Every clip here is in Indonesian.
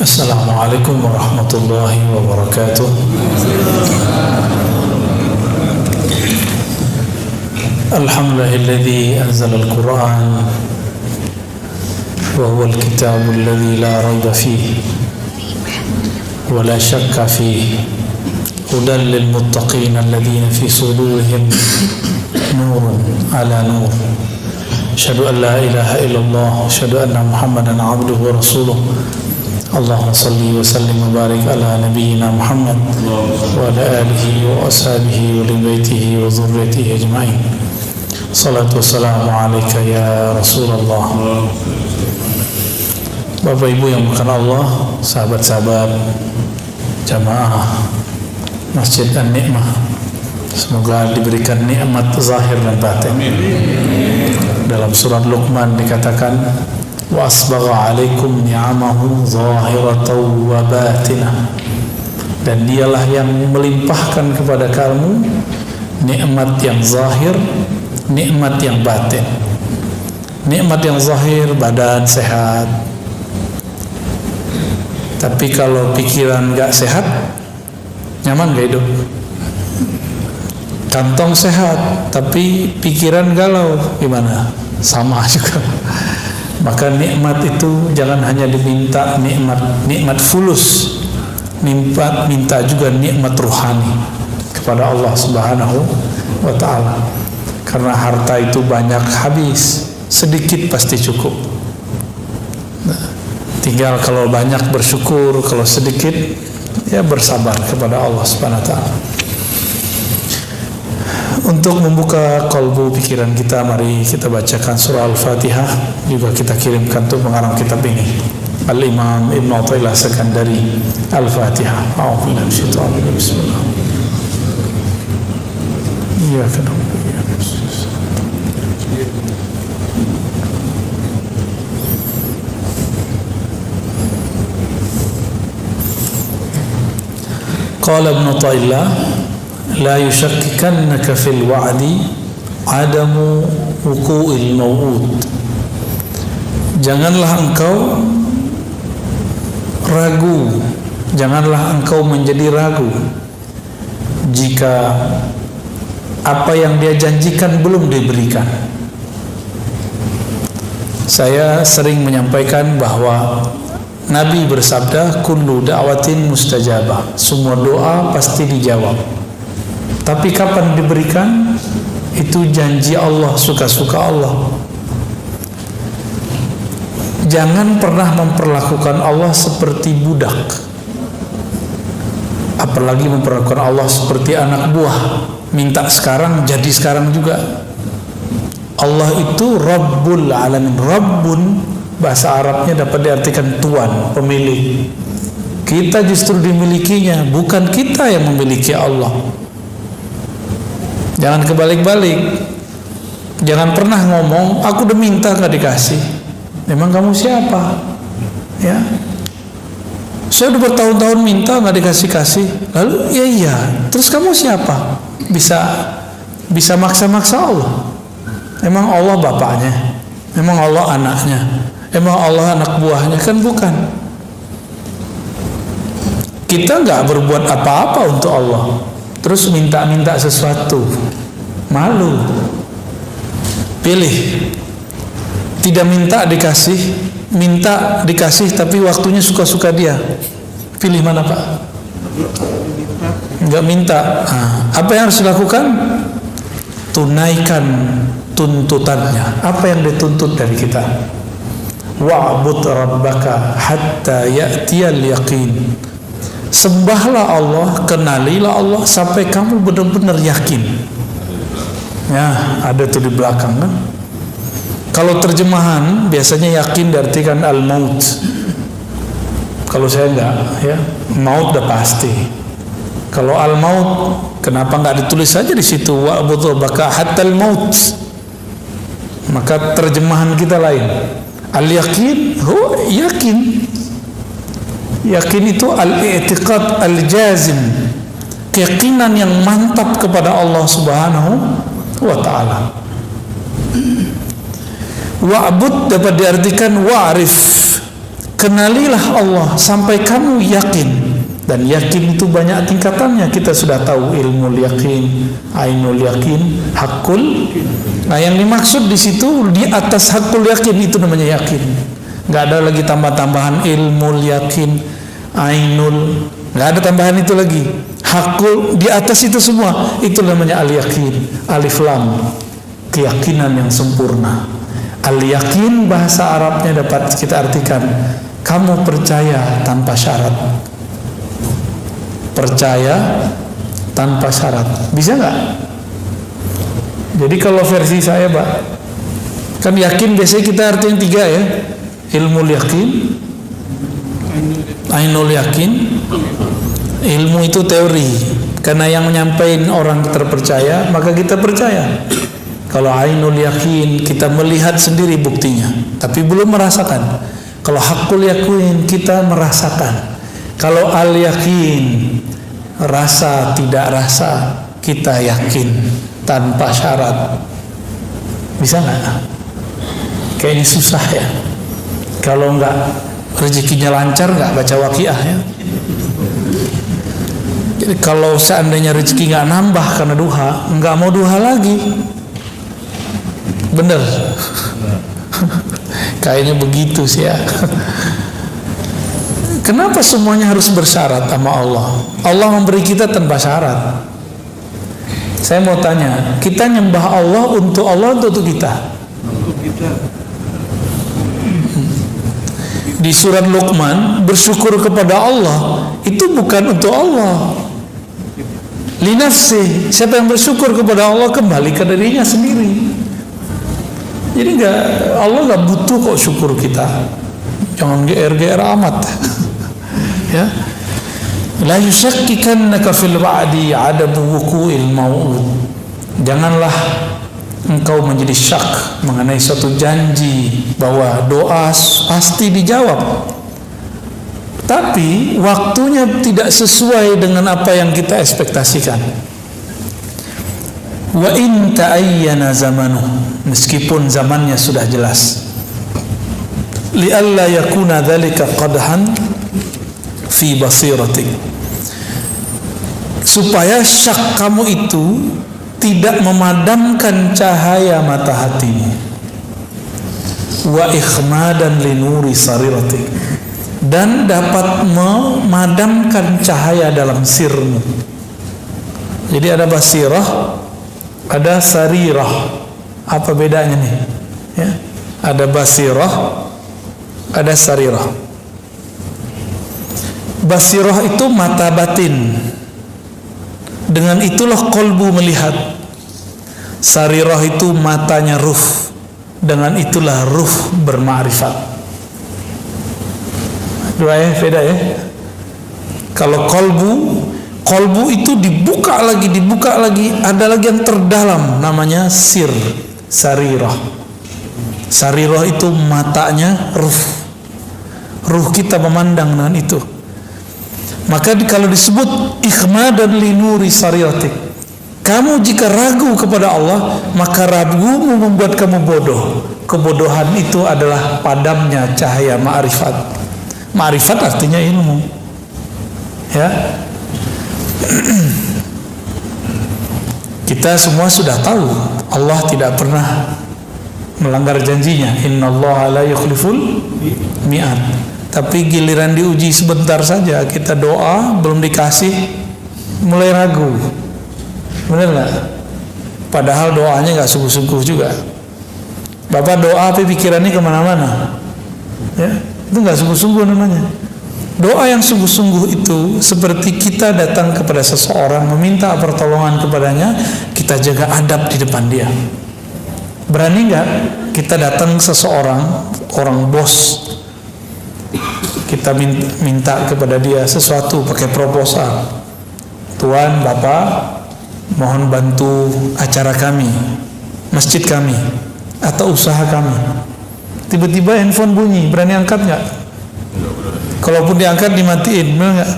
Assalamualaikum warahmatullahi wabarakatuh. Alhamdulillahilladzi anzala al-Qur'an wa huwa al-kitabu alladzi la rayba fihi wa la shakka fihi hudan lil muttaqin alladhina fi sudurihim nurun ala nur. Asyhadu an la ilaha illallah wa asyhadu anna Muhammadan abduhu wa rasuluh. Allahumma salli wa sallim wa barik ala nabiyyina Muhammad wa ala alihi wa ashabihi wa li baitihi wa dhurriyyatihi ajma'in. Salatu wassalamu alayka ya Rasulullah. Bapak Ibu yang bukan Allah, sahabat-sahabat jamaah Masjid An-Ni'mah, semoga diberikan nikmat zahir dan batin. Dalam surat Luqman dikatakan, wa asbagha alaikum ni'amahu zahiratan wa batinah, dan dialah yang melimpahkan kepada kamu nikmat yang zahir, nikmat yang batin. Nikmat yang zahir, badan sehat, tapi kalau pikiran gak sehat, nyaman gak hidup? Kantong sehat tapi pikiran galau, gimana? Sama juga. Maka nikmat itu jangan hanya diminta nikmat fulus, minta juga nikmat ruhani kepada Allah Subhanahu wa ta'ala. Karena harta itu banyak habis, sedikit pasti cukup. Nah, tinggal kalau banyak bersyukur, kalau sedikit ya bersabar kepada Allah Subhanahu wa ta'ala. Untuk membuka kalbu pikiran kita, mari kita bacakan surah Al-Fatihah. Juga kita kirimkan untuk pengarang kitab ini, Al-Imam Ibn Athaillah Sekandari. Al-Fatihah. A'udzubillahi minasyaitonir rajim. Bismillah. Iyyaka na'budu wa iyyaka nasta'in. Qala Ibn Athaillah, la yushakkikannaka fil wa'di adamu wuqu'il maw'ud. Janganlah engkau ragu, janganlah engkau menjadi ragu jika apa yang dia janjikan belum diberikan. Saya sering menyampaikan bahwa Nabi bersabda, kullu da'watin mustajabah, semua doa pasti dijawab. Tapi kapan diberikan? Itu janji Allah, suka-suka Allah. Jangan pernah memperlakukan Allah seperti budak, apalagi memperlakukan Allah seperti anak buah. Minta sekarang, jadi sekarang juga. Allah itu Rabbul Alamin. Rabbun, bahasa Arabnya dapat diartikan tuan, pemilik. Kita justru dimilikinya, bukan kita yang memiliki Allah. Jangan kebalik-balik. Jangan pernah ngomong, aku udah minta gak dikasih. Memang kamu siapa? Ya, saya udah bertahun-tahun minta gak dikasih-kasih. Lalu iya, terus kamu siapa? Bisa maksa-maksa Allah. Emang Allah bapaknya? Emang Allah anaknya? Emang Allah anak buahnya? Kan bukan. Kita gak berbuat apa-apa untuk Allah, terus minta-minta sesuatu, malu. Pilih, tidak minta dikasih, minta dikasih tapi waktunya suka-suka dia. Pilih mana Pak? Enggak minta. Apa yang harus dilakukan? Tunaikan tuntutannya. Apa yang dituntut dari kita? Wa'bud rabbaka hatta ya'tiyal yaqin. Sembahlah Allah, kenalilah Allah sampai kamu benar-benar yakin. Ya, ada tuh di belakang kan. Kalau terjemahan biasanya yakin diartikan al-maut. Kalau saya enggak, ya, maut udah pasti. Kalau al-maut, kenapa enggak ditulis saja di situ wa'bud rabbaka hatta al-maut? Maka terjemahan kita lain. Al-yaqin, yakin. Yakin itu al-i'tiqad al-jazim, keyakinan yang mantap kepada Allah Subhanahu wa ta'ala. Wa'bud dapat diartikan wa'rif, Kenalilah Allah sampai kamu yakin. Dan yakin itu banyak tingkatannya. Kita sudah tahu ilmu yakin, ainul yakin, hakul. Nah, yang dimaksud di situ di atas hakul yakin itu namanya yakin. Nggak ada lagi tambah-tambahan ilmu yakin, ainul, nggak ada tambahan itu lagi. Hakul di atas itu semua itu namanya al yakin, alif lam, keyakinan yang sempurna. Al yakin bahasa Arabnya dapat kita artikan kamu percaya tanpa syarat. Percaya tanpa syarat, bisa nggak? Jadi kalau versi saya, Pak, kan yakin biasanya kita artinya 3 ya, ilmu yakin, ainul yakin, ilmu itu teori, karena yang menyampaikan orang terpercaya, maka kita percaya. Kalau ainul yakin kita melihat sendiri buktinya, tapi belum merasakan. Kalau hakul yakin kita merasakan. Kalau al yakin, rasa tidak rasa, kita yakin tanpa syarat. Bisa nggak? Kayaknya susah ya. Kalau nggak rezekinya lancar, nggak baca waqiah ya. Jadi kalau seandainya rezeki nggak nambah karena duha, nggak mau duha lagi. Bener? Kayaknya begitu sih ya. Kenapa semuanya harus bersyarat sama Allah? Allah memberi kita tanpa syarat. Saya mau tanya, kita nyembah Allah untuk kita? Untuk kita. Di surat Luqman, bersyukur kepada Allah itu bukan untuk Allah. Linafsi, siapa yang bersyukur kepada Allah kembali ke dirinya sendiri. Jadi Allah nggak butuh kok syukur kita. Jangan GR amat. Ya, la yushakkikannaka fil wa'di 'adamu wuqu'il mau'ud. Janganlah engkau menjadi syak mengenai suatu janji bahwa doa pasti dijawab, tapi waktunya tidak sesuai dengan apa yang kita ekspektasikan. Wa in ta'ayyana zamanu, meskipun zamannya sudah jelas, li'alla yakuna dzalika qadhan fi basiratik, supaya syak kamu itu tidak memadamkan cahaya mata hatimu, wa ikhmadan li nuri sariratik, dan dapat memadamkan cahaya dalam sirmu. Jadi ada basirah, ada sarirah. Apa bedanya nih? Ya, ada basirah, ada sarirah. Basirah itu mata batin, dengan itulah kolbu melihat. Sarirah itu matanya ruh, dengan itulah ruh bermakrifat. Dua ya, beda ya. Kalau kolbu itu dibuka lagi, ada lagi yang terdalam namanya sir, sarirah. Sarirah itu matanya ruh kita memandang dengan itu. Maka kalau disebut ikhmadan li nuri sariratik, kamu jika ragu kepada Allah, maka ragumu membuat kamu bodoh. Kebodohan itu adalah padamnya cahaya ma'rifat. Ma'rifat artinya ilmu. Ya. Kita semua sudah tahu Allah tidak pernah melanggar janjinya. Innallaha la yukhliful mi'ad. Tapi giliran diuji sebentar saja, kita doa belum dikasih, mulai ragu. Benar nggak? Padahal doanya nggak sungguh-sungguh juga. Bapak doa tapi pikirannya kemana-mana, ya, itu nggak sungguh-sungguh namanya. Doa yang sungguh-sungguh itu seperti kita datang kepada seseorang, meminta pertolongan kepadanya, kita jaga adab di depan dia. Berani nggak kita datang seseorang, orang bos, kita minta kepada dia sesuatu pakai proposal. Tuan, Bapak, mohon bantu acara kami, masjid kami, atau usaha kami. Tiba-tiba handphone bunyi, berani angkat nggak? Kalaupun diangkat dimatiin, benar nggak?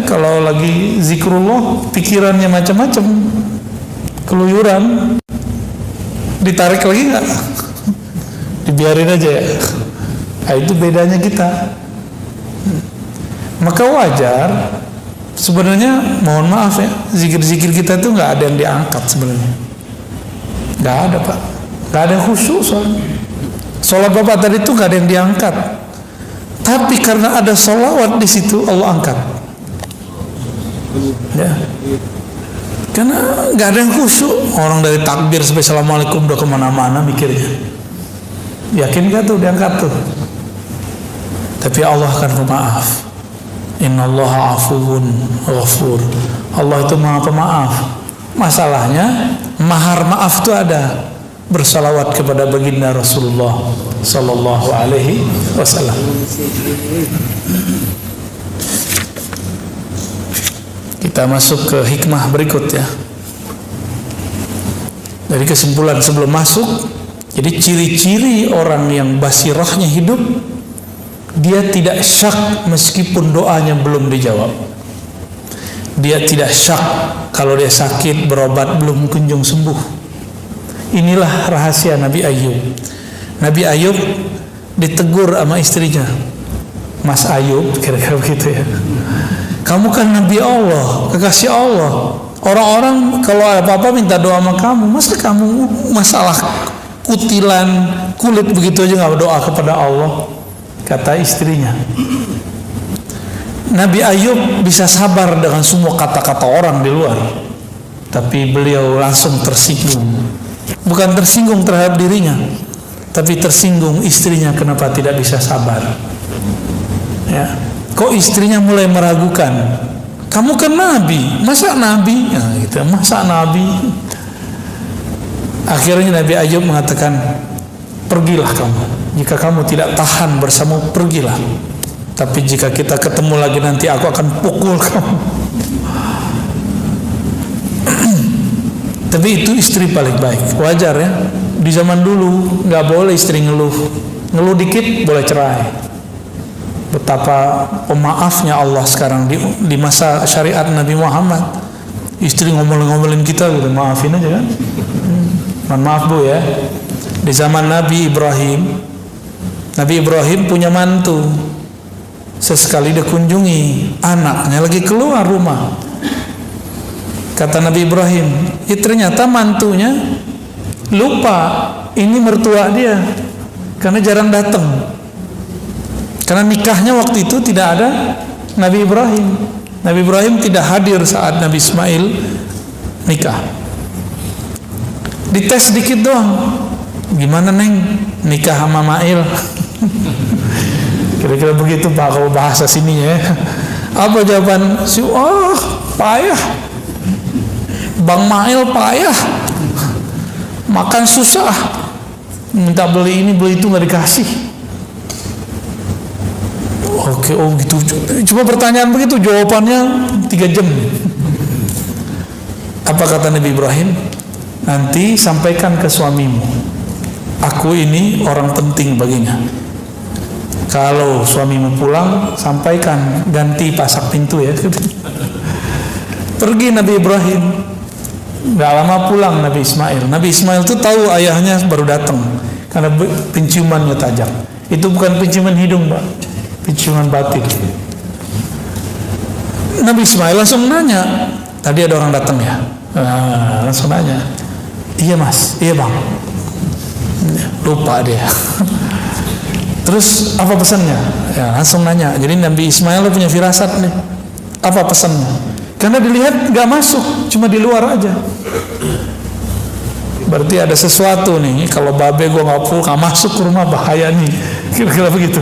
Kalau lagi zikrullah, pikirannya macam-macam, keluyuran, ditarik lagi nggak? Dibiarin aja ya. Nah, itu bedanya kita. Maka wajar sebenarnya, mohon maaf ya, zikir-zikir kita itu nggak ada yang diangkat sebenarnya. Nggak ada, Pak. Nggak ada yang khusyuk soalnya. Sholat Bapak tadi itu nggak ada yang diangkat. Tapi karena ada sholawat di situ, Allah angkat. Ya. Karena nggak ada yang khusyuk. Orang dari takbir sampai assalamualaikum udah kemana-mana mikirnya. Yakin gak tuh diangkat tuh? Tapi Allah akan pemaaf. Innallaha afuwun ghafur. Allah itu maha pemaaf. Masalahnya mahar maaf itu ada. Bersalawat kepada baginda Rasulullah sallallahu alaihi wasallam. Kita masuk ke hikmah berikut ya. Dari kesimpulan sebelum masuk, jadi ciri-ciri orang yang basirahnya hidup, dia tidak syak meskipun doanya belum dijawab. Dia tidak syak kalau dia sakit berobat belum kunjung sembuh. Inilah rahasia Nabi Ayub. Nabi Ayub ditegur sama istrinya, Mas Ayub, kira-kira begitu ya. Kamu kan Nabi Allah, kekasih Allah. Orang-orang kalau apa-apa minta doa sama kamu. Masa kamu masalah kutilan kulit begitu aja nggak berdoa kepada Allah? Kata istrinya. Nabi Ayub bisa sabar dengan semua kata-kata orang di luar, tapi beliau langsung tersinggung. Bukan tersinggung terhadap dirinya, tapi tersinggung istrinya kenapa tidak bisa sabar. Ya, kok istrinya mulai meragukan? Kamu kan nabi, masa nabi? Nah, gitu, masa nabi? Akhirnya Nabi Ayub mengatakan, pergilah kamu. Jika kamu tidak tahan bersama, pergilah. Tapi jika kita ketemu lagi nanti aku akan pukul kamu. Tapi itu istri paling baik. Wajar ya. Di zaman dulu nggak boleh istri ngeluh. Ngeluh dikit boleh cerai. Betapa pemaafnya Allah sekarang di masa syariat Nabi Muhammad. Istri ngomel-ngomelin kita, udah maafin aja kan. Mohon maaf Bu ya. Di zaman Nabi Ibrahim punya mantu. Sesekali dia kunjungi anaknya lagi keluar rumah. Kata Nabi Ibrahim, ternyata mantunya lupa ini mertua dia, karena jarang datang. Karena nikahnya waktu itu tidak ada Nabi Ibrahim. Nabi Ibrahim tidak hadir saat Nabi Ismail nikah. Dites sedikit doang, gimana Neng nikah sama Mail? Kira-kira begitu Pak kalau bahasa sininya ya. Apa jawaban si? Oh payah, Bang Mail payah, makan susah, minta beli ini beli itu nggak dikasih. Oke, oh gitu. Cuma pertanyaan begitu, jawabannya 3 jam. Apa kata Nabi Ibrahim? Nanti sampaikan ke suamimu, aku ini orang penting baginya. Kalau suamimu pulang, sampaikan ganti pasak pintu ya. Pergi Nabi Ibrahim. Gak lama pulang Nabi Ismail. Nabi Ismail itu tahu ayahnya baru datang karena penciumannya tajam. Itu bukan penciuman hidung, Pak, penciuman batin. Nabi Ismail langsung nanya, tadi ada orang datang ya? Langsung nanya, iya Mas, iya Bang. Lupa dia. Terus apa pesannya? Ya, langsung nanya. Jadi Nabi Ismail punya firasat nih. Apa pesannya? Karena dilihat nggak masuk, cuma di luar aja. Berarti ada sesuatu nih. Kalau babe gue nggak masuk ke rumah, bahaya nih. Kira-kira begitu.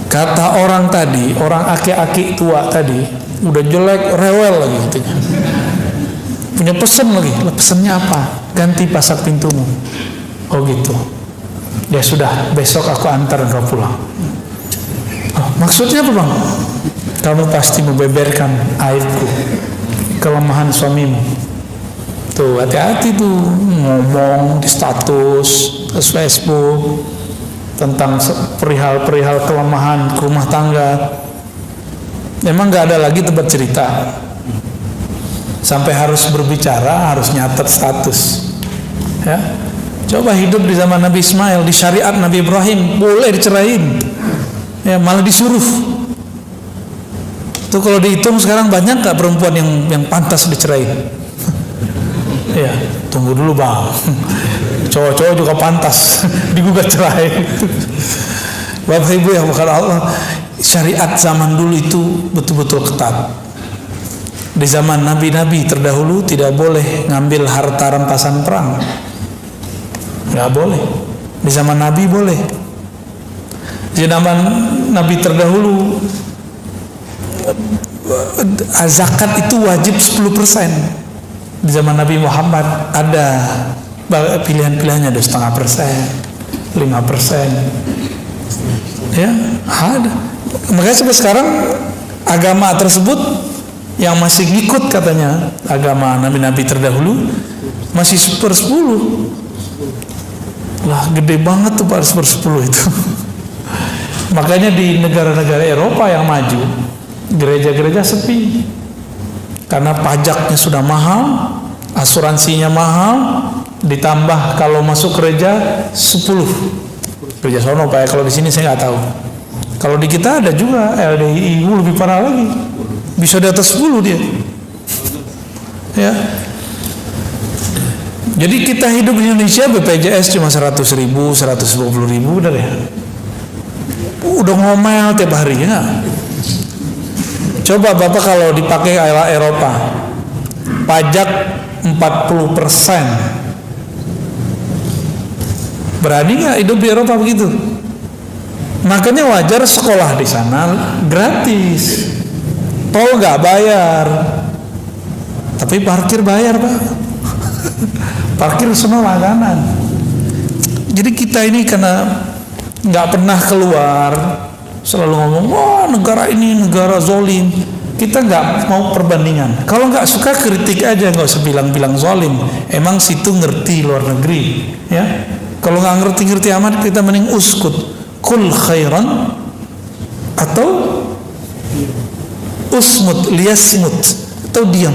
Kata orang tadi, orang aki-aki tua tadi, udah jelek, rewel lagi gitu. Punya pesan lagi. Pesannya apa? Ganti pasak pintumu. Oh gitu. Ya sudah, besok aku antar kau pulang. Oh, maksudnya apa Bang? Kamu pasti membeberkan aibku, kelemahan suamimu. Tuh hati-hati tuh ngomong di status Facebook tentang perihal kelemahan rumah tangga. Memang nggak ada lagi tempat cerita. Sampai harus berbicara, harus nyatet status. Ya. Coba hidup di zaman Nabi Ismail, di syariat Nabi Ibrahim, boleh dicerahin, ya malah disuruh. Tuh kalau dihitung sekarang banyak gak perempuan yang pantas dicerahin? Ya, tunggu dulu bang, cowok-cowok juga pantas digugat cerai. Bapak Ibu yang bukan Allah, syariat zaman dulu itu betul-betul ketat. Di zaman nabi-nabi terdahulu tidak boleh ngambil harta rampasan perang, nggak boleh. Di zaman Nabi boleh. Di zaman Nabi terdahulu zakat itu wajib 10%. Di zaman Nabi Muhammad ada pilihan-pilihannya, ada 0,5%, 5%, ya ada. Makanya sampai sekarang agama tersebut yang masih ngikut katanya agama nabi-nabi terdahulu masih 1/10. Lah gede banget tuh 1/10 itu. Makanya di negara-negara Eropa yang maju, gereja-gereja sepi karena pajaknya sudah mahal, asuransinya mahal, ditambah kalau masuk gereja 10. Gereja sono Pak, kalau di sini saya nggak tahu. Kalau di kita ada juga LDI lebih parah lagi, bisa di atas 10 dia. Ya. Jadi kita hidup di Indonesia BPJS cuma 100.000, 120.000 udah ya. Udah ngomel tiap hari ya. Coba Bapak kalau dipakai ala Eropa, pajak 40%. Berani nggak hidup di Eropa begitu? Makanya wajar sekolah di sana gratis, tol nggak bayar, tapi parkir bayar Pak. Parkir semua langganan. Jadi kita ini karena nggak pernah keluar, selalu ngomong, wah negara ini negara zolim. Kita nggak mau perbandingan. Kalau nggak suka kritik aja, nggak usah bilang-bilang zolim. Emang situ ngerti luar negeri, ya. Kalau nggak ngerti-ngerti amat, kita mending uskut, kul khairan atau usmut liyasmut, atau diam.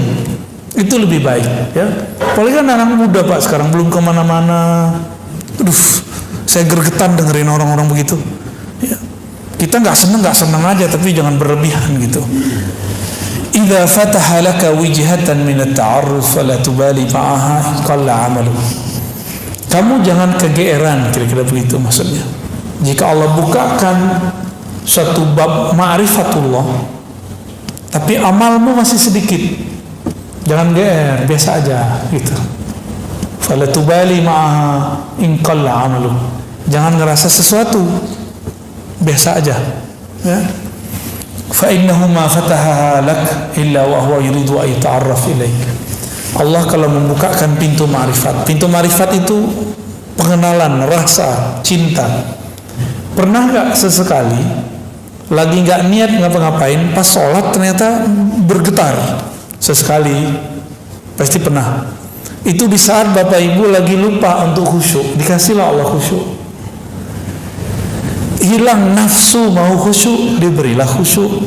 Itu lebih baik, ya. Apalagi kan anak muda Pak sekarang belum kemana-mana. Aduh, saya gergetan dengerin orang-orang begitu. Ya. Kita nggak seneng aja, tapi jangan berlebihan gitu. Idza fataha laka wijhatan min at-ta'arruf fala tubali ma'aha qalla 'amalu. Kamu jangan kegeeran, kira-kira begitu maksudnya. Jika Allah bukakan suatu bab ma'rifatullah, tapi amalmu masih sedikit, jangan geer, biasa aja gitu. Fala tubali ma'aha in qalla 'amalu. Jangan ngerasa sesuatu, biasa aja, ya. Fa innahu ma fataha lak illa wa huwa yuridu an yata'arraf ilaik. Allah kalau membukakan pintu ma'rifat. Pintu ma'rifat itu pengenalan, rasa, cinta. Pernah gak sesekali lagi gak niat ngapa-ngapain, pas sholat ternyata bergetar? Sesekali, pasti pernah. Itu di saat Bapak Ibu lagi lupa untuk khusyuk, dikasihlah Allah khusyuk. Hilang nafsu mau khusyuk, diberilah khusyuk.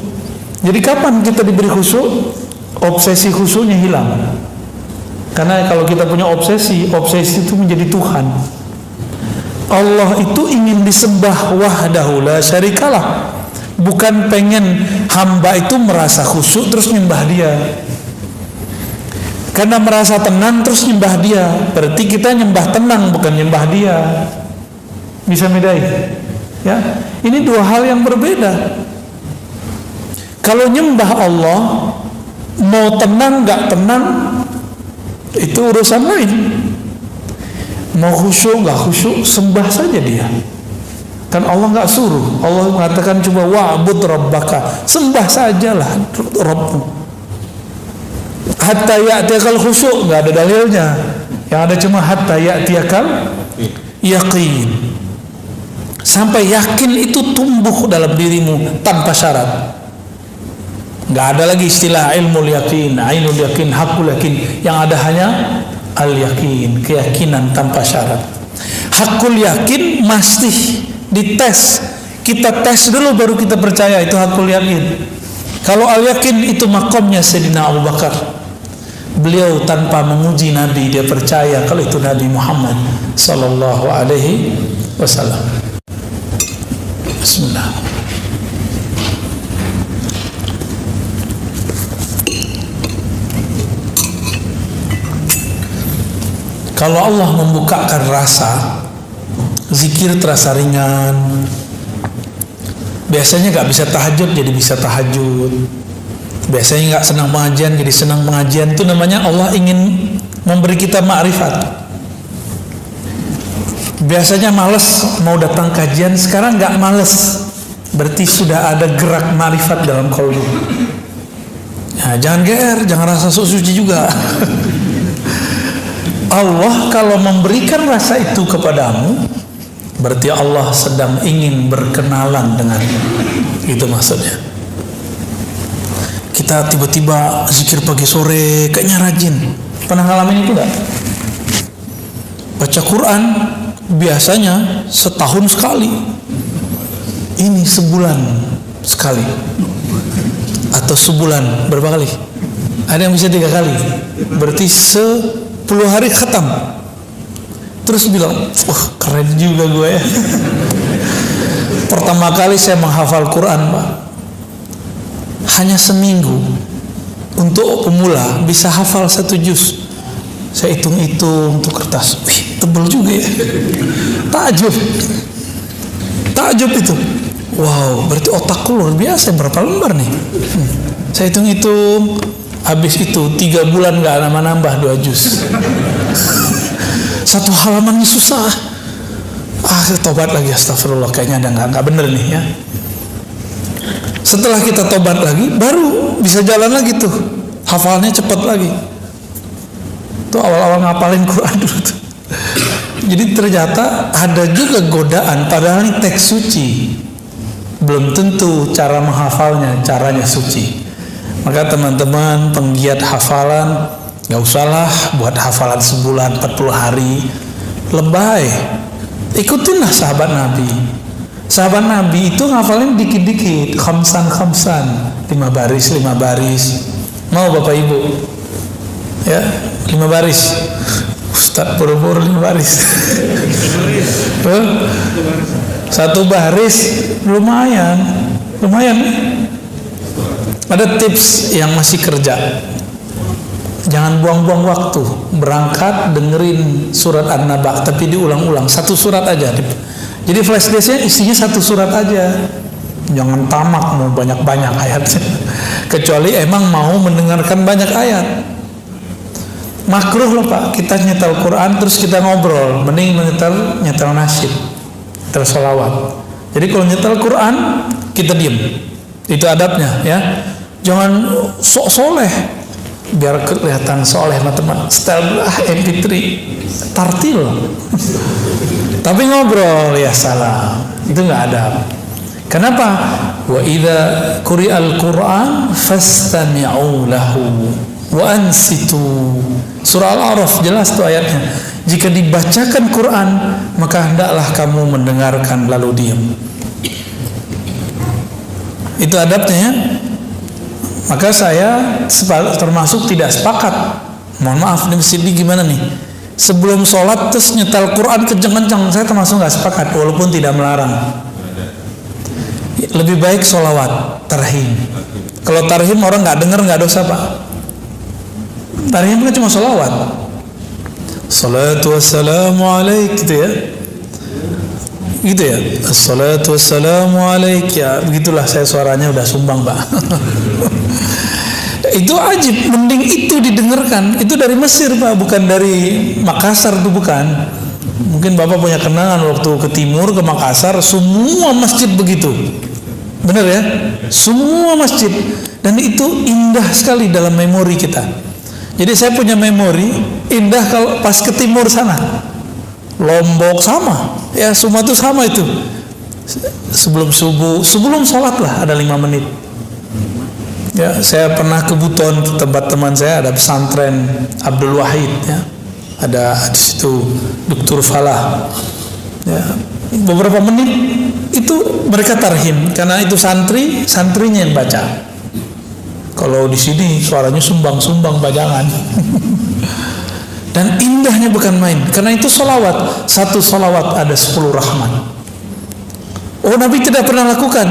Jadi kapan kita diberi khusyuk? Obsesi khusyuknya hilang. Karena kalau kita punya obsesi itu menjadi Tuhan. Allah itu ingin disembah wahdahu la syarikalah. Bukan pengen hamba itu merasa khusyuk terus nyembah dia. Karena merasa tenang terus nyembah dia. Berarti kita nyembah tenang, bukan nyembah dia. Bisa bedain? Ya, ini dua hal yang berbeda. Kalau nyembah Allah, mau tenang nggak tenang, itu urusan lain. Mau khusyuk nggak khusyuk, sembah saja dia. Kan Allah nggak suruh. Allah mengatakan coba wa'bud rabbaka, sembah sajalah Rabbmu. Hatta ya'tiyakal khusyuk, nggak ada dalilnya. Yang ada cuma hatta ya'tiyakal yaqin. Sampai yakin itu tumbuh dalam dirimu tanpa syarat. Nggak ada lagi istilah ilmu yakin, ainul yakin, hakul yakin. Yang ada hanya al yakin, keyakinan tanpa syarat. Hakul yakin masih dites. Kita tes dulu baru kita percaya itu hakul yakin. Kalau al yakin itu makomnya Sayyidina Abu Bakar. beliau tanpa menguji Nabi, dia percaya kalau itu Nabi Muhammad sallallahu alaihi wasallam. Bismillah. Kalau Allah membukakan rasa, zikir terasa ringan. Biasanya gak bisa tahajud jadi bisa tahajud. Biasanya gak senang pengajian jadi senang pengajian. Itu namanya Allah ingin memberi kita ma'rifat. Biasanya males mau datang kajian, sekarang gak males. Berarti sudah ada gerak ma'rifat dalam qalbu. Ya, jangan GR, jangan rasa sok suci juga. Allah kalau memberikan rasa itu kepadamu, berarti Allah sedang ingin berkenalan denganmu. Itu maksudnya. Kita tiba-tiba zikir pagi sore kayaknya rajin. Pernah ngalamin itu enggak? Baca Quran biasanya setahun sekali. Ini sebulan sekali. Atau sebulan berapa kali? Ada yang bisa 3 kali. Berarti 10 hari khatam. Terus bilang, keren juga gue ya. Pertama kali saya menghafal Quran, Pak, hanya seminggu. Untuk pemula bisa hafal 1 juz. Saya hitung-hitung untuk kertas. Tebel juga ya. Takjub itu. Wow, berarti otakku luar biasa. Berapa lembar nih? Saya hitung-hitung. Habis itu 3 bulan gak nambah 2 juz. 1 halamannya susah. Tobat lagi, astagfirullah, kayaknya ada nggak bener nih ya. Setelah kita tobat lagi, baru bisa jalan lagi tuh, hafalnya cepat lagi. Tuh awal-awal ngapalin Quran dulu tuh. Jadi ternyata ada juga godaan, padahal ini teks suci, belum tentu cara menghafalnya caranya suci. Maka teman-teman penggiat hafalan, gak usahlah buat hafalan sebulan 40 hari, lebay. Ikutinlah sahabat Nabi. Sahabat Nabi itu ngafalin dikit-dikit, khamsan, 5 baris. Mau Bapak Ibu? Ya, 5 baris. Ustaz buru-buru 5 baris. 1 baris lumayan. Ada tips yang masih kerja. Jangan buang-buang waktu. Berangkat dengerin surat An-Naba, tapi diulang-ulang 1 surat aja. Jadi flash disknya isinya 1 surat aja. Jangan tamak mau banyak-banyak ayatnya. Kecuali emang mau mendengarkan banyak ayat. Makruh loh Pak, kita nyetel Quran terus kita ngobrol. Mending nyetel nasyid, nyetel sholawat. Jadi kalau nyetel Quran kita diem. Itu adabnya ya. Jangan sok soleh biar kelihatan soleh teman-teman. Setel MP3 tartil. Tapi ngobrol ya salam. Itu nggak adab. Kenapa? Wa idza quri'al Qur'an fastami'u lahu wa ansitu. Surah Al-A'raf jelas tuh ayatnya. Jika dibacakan Quran, maka hendaklah kamu mendengarkan lalu diam. Itu adabnya ya. Maka saya termasuk tidak sepakat. Mohon maaf nih masjid ini gimana nih? Sebelum sholat terus nyetel Quran kenceng-kenceng, saya termasuk nggak sepakat walaupun tidak melarang. Lebih baik sholawat, tarhim. Kalau tarhim orang nggak dengar nggak dosa Pak. Tarhim kan cuma sholawat. Salatu wassalamu alaik gitu ya. Gitu ya. Assalatu wassalamu alaik ya. Begitulah saya suaranya udah sumbang Pak. Itu ajib, mending itu didengarkan. Itu dari Mesir Pak, bukan dari Makassar tuh bukan. Mungkin Bapak punya kenangan waktu ke timur, ke Makassar, semua masjid begitu. Benar ya? Semua masjid. Dan itu indah sekali dalam memori kita. Jadi saya punya memori indah kalau pas ke timur sana. Lombok sama. Ya semua itu sama itu. Sebelum subuh, sebelum sholat lah ada 5 menit. Ya, saya pernah ke Buton, tempat teman saya ada pesantren Abdul Wahid ya. Ada di situ Dr. Falah. Ya, beberapa menit itu mereka tarhim karena itu santrinya yang baca. Kalau di sini suaranya sumbang-sumbang bajangan. Dan indahnya bukan main. Karena itu solawat, satu solawat ada 10 rahmat. Oh, Nabi tidak pernah lakukan.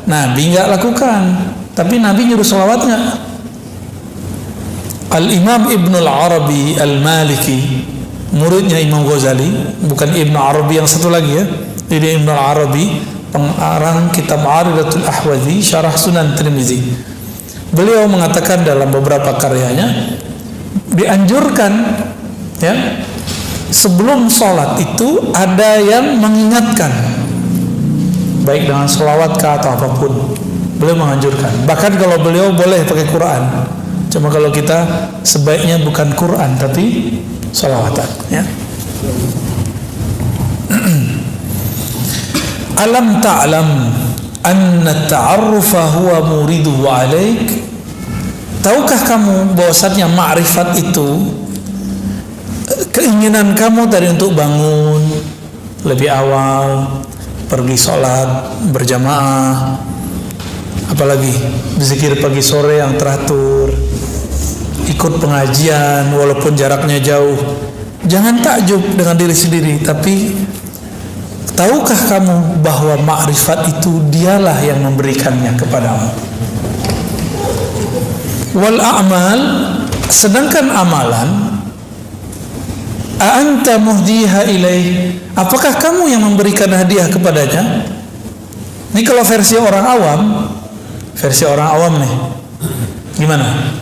Nabi nggak lakukan, tapi Nabi nyuruh solawat nggak? Al-Imam Ibnul Arabi Al-Maliki, muridnya Imam Ghazali, bukan Ibnu Arabi yang satu lagi ya. Jadi Ibnu Arabi, pengarang kitab Aridatul Ahwazi, Syarah Sunan Tirmizi. Beliau mengatakan dalam beberapa karyanya, dianjurkan ya, sebelum sholat itu ada yang mengingatkan, baik dengan sholawat atau apapun. Beliau menganjurkan. Bahkan kalau beliau boleh pakai Quran. Cuma kalau kita sebaiknya bukan Quran tapi sholawatan ya. Alam ta'lam anna ta'arrufa huwa muriduhu alaik. Tahukah kamu bahwasannya ma'rifat itu keinginan kamu tadi untuk bangun lebih awal, pergi sholat berjamaah, apalagi berzikir pagi sore yang teratur, ikut pengajian walaupun jaraknya jauh. Jangan takjub dengan diri sendiri, tapi tahukah kamu bahwa makrifat itu dialah yang memberikannya kepadamu. Wal a'mal, sedangkan amalan, a'anta muhdiha ilaih, apakah kamu yang memberikan hadiah kepadanya? Ini kalau versi orang awam nih, gimana?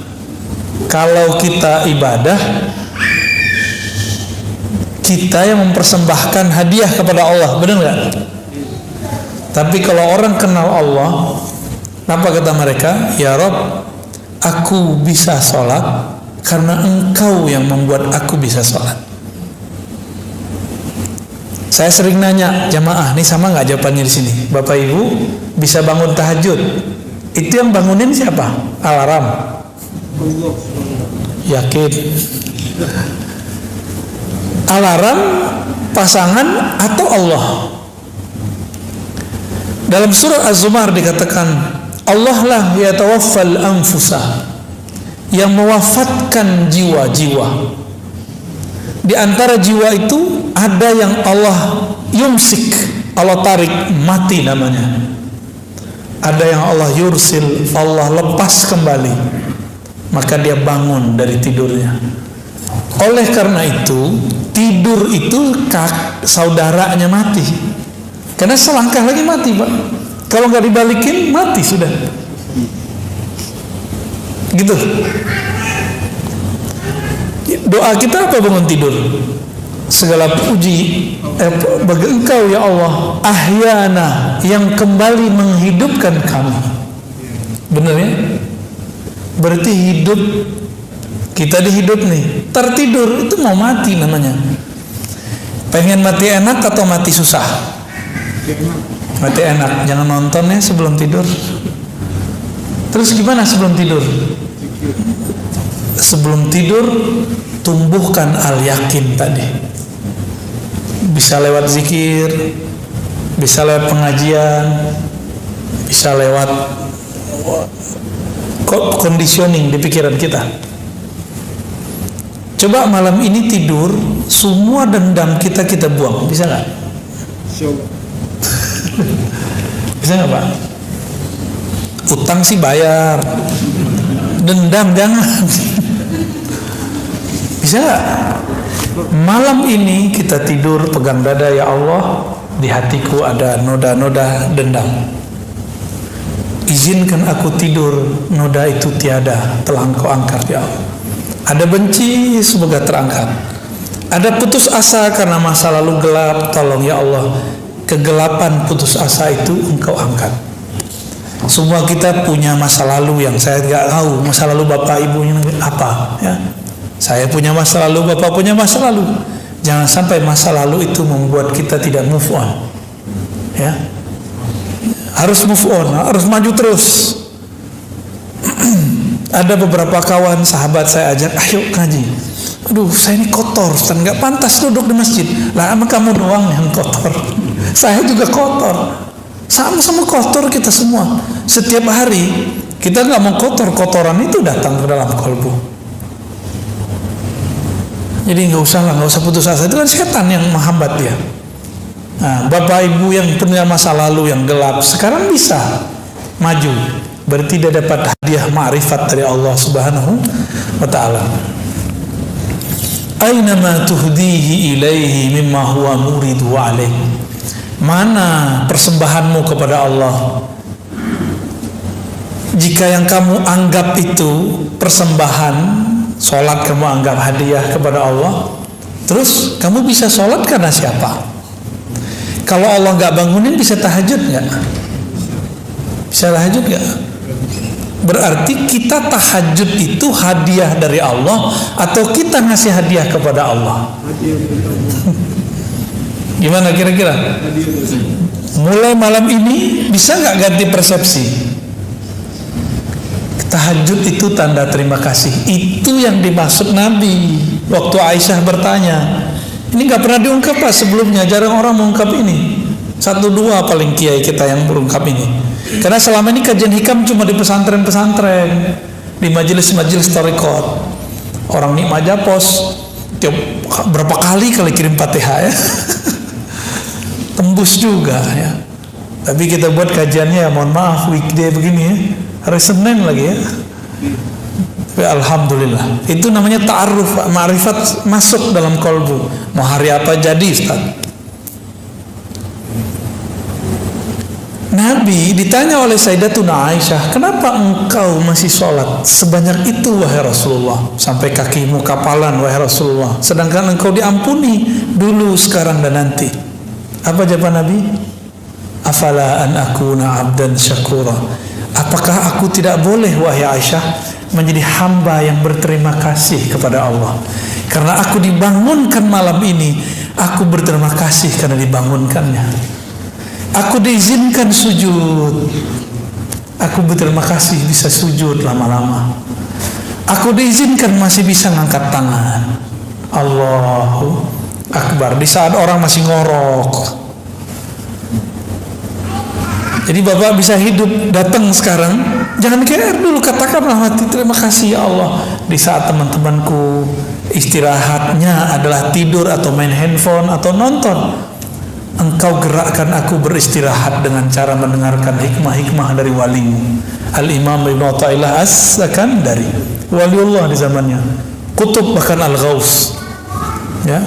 Kalau kita ibadah, kita yang mempersembahkan hadiah kepada Allah, benar nggak? Tapi kalau orang kenal Allah, apa kata mereka? Ya Rabb, aku bisa sholat karena Engkau yang membuat aku bisa sholat. Saya sering nanya jamaah, nih sama nggak jawabannya di sini? Bapak Ibu bisa bangun tahajud, itu yang bangunin siapa? Alarm? Yakin? Alarm, pasangan, atau Allah? Dalam surah Az-Zumar dikatakan, Allah lah yatawaffal anfusa, yang mewafatkan jiwa-jiwa. Di antara jiwa itu ada yang Allah yumsik, Allah tarik, mati namanya. Ada yang Allah yursil, Allah lepas kembali, maka dia bangun dari tidurnya. Oleh karena itu, tidur itu saudaranya mati. Karena selangkah lagi mati, Pak. Kalau nggak dibalikin, mati sudah. Gitu. Doa kita apa bangun tidur? Segala puji bagi Engkau ya Allah, ahyana, yang kembali menghidupkan kami. Benar ya? Berarti hidup, kita dihidup nih. Tertidur itu mau mati namanya. Pengen mati enak atau mati susah? Mati enak. Jangan nonton ya sebelum tidur. Terus gimana sebelum tidur? Sebelum tidur tumbuhkan al-yakin tadi. Bisa lewat zikir, bisa lewat pengajian, bisa lewat conditioning di pikiran kita. Coba malam ini tidur, semua dendam kita buang, bisa nggak? Bisa nggak Pak? Utang sih bayar, dendam jangan. Bisa nggak? Malam ini kita tidur pegang dada, ya Allah, di hatiku ada noda-noda dendam. Izinkan aku tidur, noda itu tiada, telah Engkau angkat ya Allah. Ada benci, semoga terangkat. Ada putus asa karena masa lalu gelap, tolong ya Allah, kegelapan putus asa itu Engkau angkat. Semua kita punya masa lalu yang saya nggak tahu, masa lalu bapak ibunya apa ya. Saya punya masa lalu, bapak punya masa lalu. Jangan sampai masa lalu itu membuat kita tidak move on ya. Harus move on, harus maju terus. Ada beberapa kawan sahabat saya ajak, ayo ngaji. Aduh, saya ini kotor, Ustaz, nggak pantas duduk di masjid. Lah, emang kamu doang yang kotor? Saya juga kotor. Sama-sama kotor kita semua. Setiap hari Kita nggak mau kotoran itu datang ke dalam kolbu. Jadi nggak usah putus asa, itu kan setan yang menghambat dia. Nah, bapak ibu yang punya masa lalu yang gelap sekarang bisa maju, berarti dia dapat hadiah ma'rifat dari Allah Subhanahu wa ta'ala. Aina ma tuhdihi ilaihi mimma huwa muridu alaih. Mana persembahanmu kepada Allah? Jika yang kamu anggap itu persembahan, sholat kamu anggap hadiah kepada Allah, terus kamu bisa sholat karena siapa? Kalau Allah nggak bangunin, bisa tahajud nggak? Bisa tahajud nggak? Berarti kita tahajud itu hadiah dari Allah atau kita ngasih hadiah kepada Allah? Gimana kira-kira? Mulai malam ini bisa nggak ganti persepsi? Tahajud itu tanda terima kasih. Itu yang dimaksud Nabi waktu Aisyah bertanya. Ini nggak pernah diungkap Pak sebelumnya, jarang orang mengungkap ini. 1-2 paling kiai kita yang berungkap ini. Karena selama ini kajian hikam cuma di pesantren-pesantren, di majelis-majelis thariqat. Orang nikmat Japos berapa kali kirim Fatihah ya. Tembus juga ya. Tapi kita buat kajiannya ya, mohon maaf weekday begini ya, hari Senin lagi ya. Tapi alhamdulillah, itu namanya ta'aruf, ma'rifat masuk dalam kolbu. Mau hari apa jadi Ustaz? Nabi ditanya oleh Sayyidatuna Aisyah, kenapa engkau masih sholat sebanyak itu wahai Rasulullah, sampai kakimu kapalan wahai Rasulullah, sedangkan engkau diampuni dulu, sekarang dan nanti. Apa jawaban Nabi? Afala an akuna abdan syakura. Apakah aku tidak boleh wahai Aisyah menjadi hamba yang berterima kasih kepada Allah? Karena aku dibangunkan malam ini, aku berterima kasih karena dibangunkannya. Aku diizinkan sujud, aku berterima kasih bisa sujud lama-lama. Aku diizinkan masih bisa ngangkat tangan. Allahu Akbar di saat orang masih ngorok. Jadi Bapak bisa hidup, datang sekarang, jangan KR dulu, katakanlah hati terima kasih ya Allah. Di saat teman-temanku istirahatnya adalah tidur atau main handphone atau nonton, Engkau gerakkan aku beristirahat dengan cara mendengarkan hikmah-hikmah dari walimu. Al-Imam Ibn Athaillah As-Sakandari, waliullah di zamannya, kutub bahkan Al-Ghaus ya.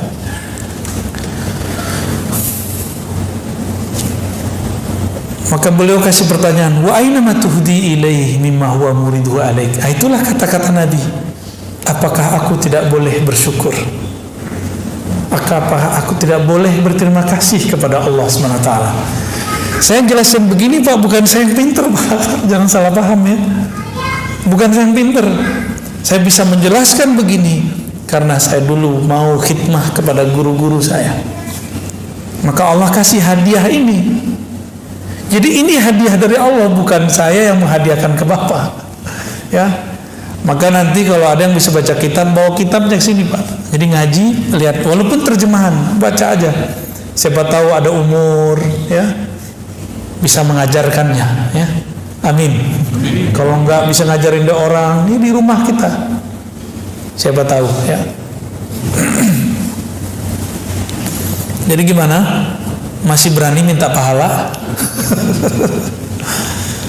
Maka beliau kasih pertanyaan, wa aina ma tuhdi ilaihi mimma huwa muridu alaik. Itulah kata-kata Nabi. Apakah aku tidak boleh bersyukur? Apakah aku tidak boleh berterima kasih kepada Allah SWT? Saya jelasin begini Pak, bukan saya yang pinter Pak, jangan salah paham ya. Bukan saya yang pinter. Saya bisa menjelaskan begini karena saya dulu mau khidmah kepada guru-guru saya. Maka Allah kasih hadiah ini. Jadi ini hadiah dari Allah, bukan saya yang menghadiahkan ke Bapak ya. Maka nanti kalau ada yang bisa baca kitab, bawa kitabnya ke sini Pak. Jadi ngaji, lihat walaupun terjemahan, baca aja. Siapa tahu ada umur ya, bisa mengajarkannya ya. Amin. Kalau enggak bisa ngajarin dia orang, ini di rumah kita. Siapa tahu ya. Jadi gimana? Masih berani minta pahala?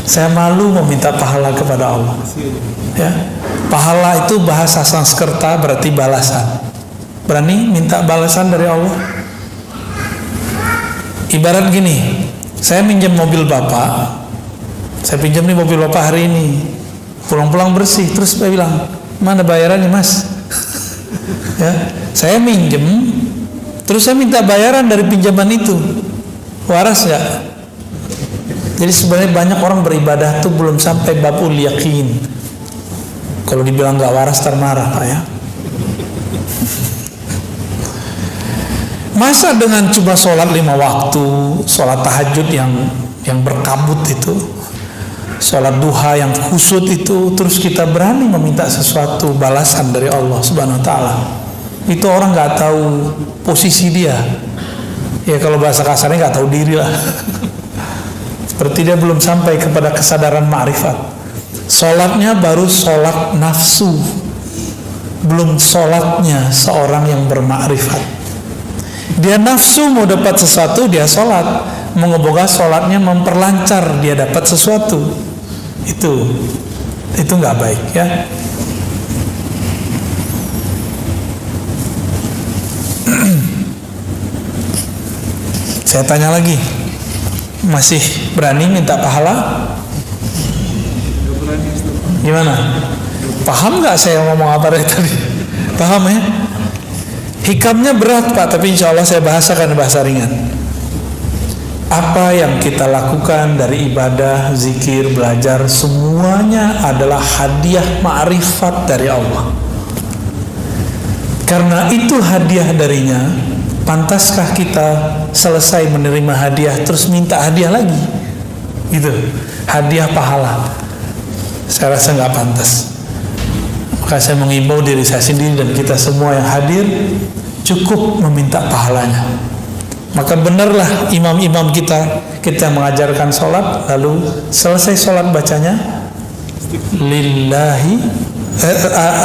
Saya malu meminta pahala kepada Allah ya. Pahala itu bahasa Sanskerta berarti balasan. Berani minta balasan dari Allah? Ibarat gini, saya minjem mobil Bapak, saya pinjam nih mobil Bapak hari ini, pulang-pulang bersih, terus saya bilang, mana bayarannya Mas? Ya, saya minjem, terus saya minta bayaran dari pinjaman itu, waras nggak? Jadi sebenarnya banyak orang beribadah tuh belum sampai babul yakin. Kalau dibilang nggak waras termarah Pak ya. Masa dengan cuma sholat 5 waktu, sholat tahajud yang berkabut itu, sholat duha yang khusut itu, terus kita berani meminta sesuatu balasan dari Allah Subhanahu Wa Taala? Itu orang nggak tahu posisi dia. Ya kalau bahasa kasarnya nggak tahu diri lah. Seperti dia belum sampai kepada kesadaran ma'rifat. Sholatnya baru sholat nafsu, belum sholatnya seorang yang bermakrifat. Dia nafsu mau dapat sesuatu, dia sholat. Moga-moga sholatnya memperlancar dia dapat sesuatu. Itu nggak baik ya. Saya tanya lagi, masih berani minta pahala? Gimana? Paham nggak saya ngomong apa dari tadi? Paham ya? Hikamnya berat Pak, tapi insya Allah saya bahasakan bahasa ringan. Apa yang kita lakukan dari ibadah, zikir, belajar, semuanya adalah hadiah ma'rifat dari Allah. Karena itu hadiah darinya, pantaskah kita selesai menerima hadiah terus minta hadiah lagi? Gitu, hadiah pahala. Saya rasa nggak pantas. Maka saya mengimbau diri saya sendiri dan kita semua yang hadir cukup meminta pahalanya. Maka benarlah imam-imam kita mengajarkan sholat, lalu selesai sholat bacanya lillahi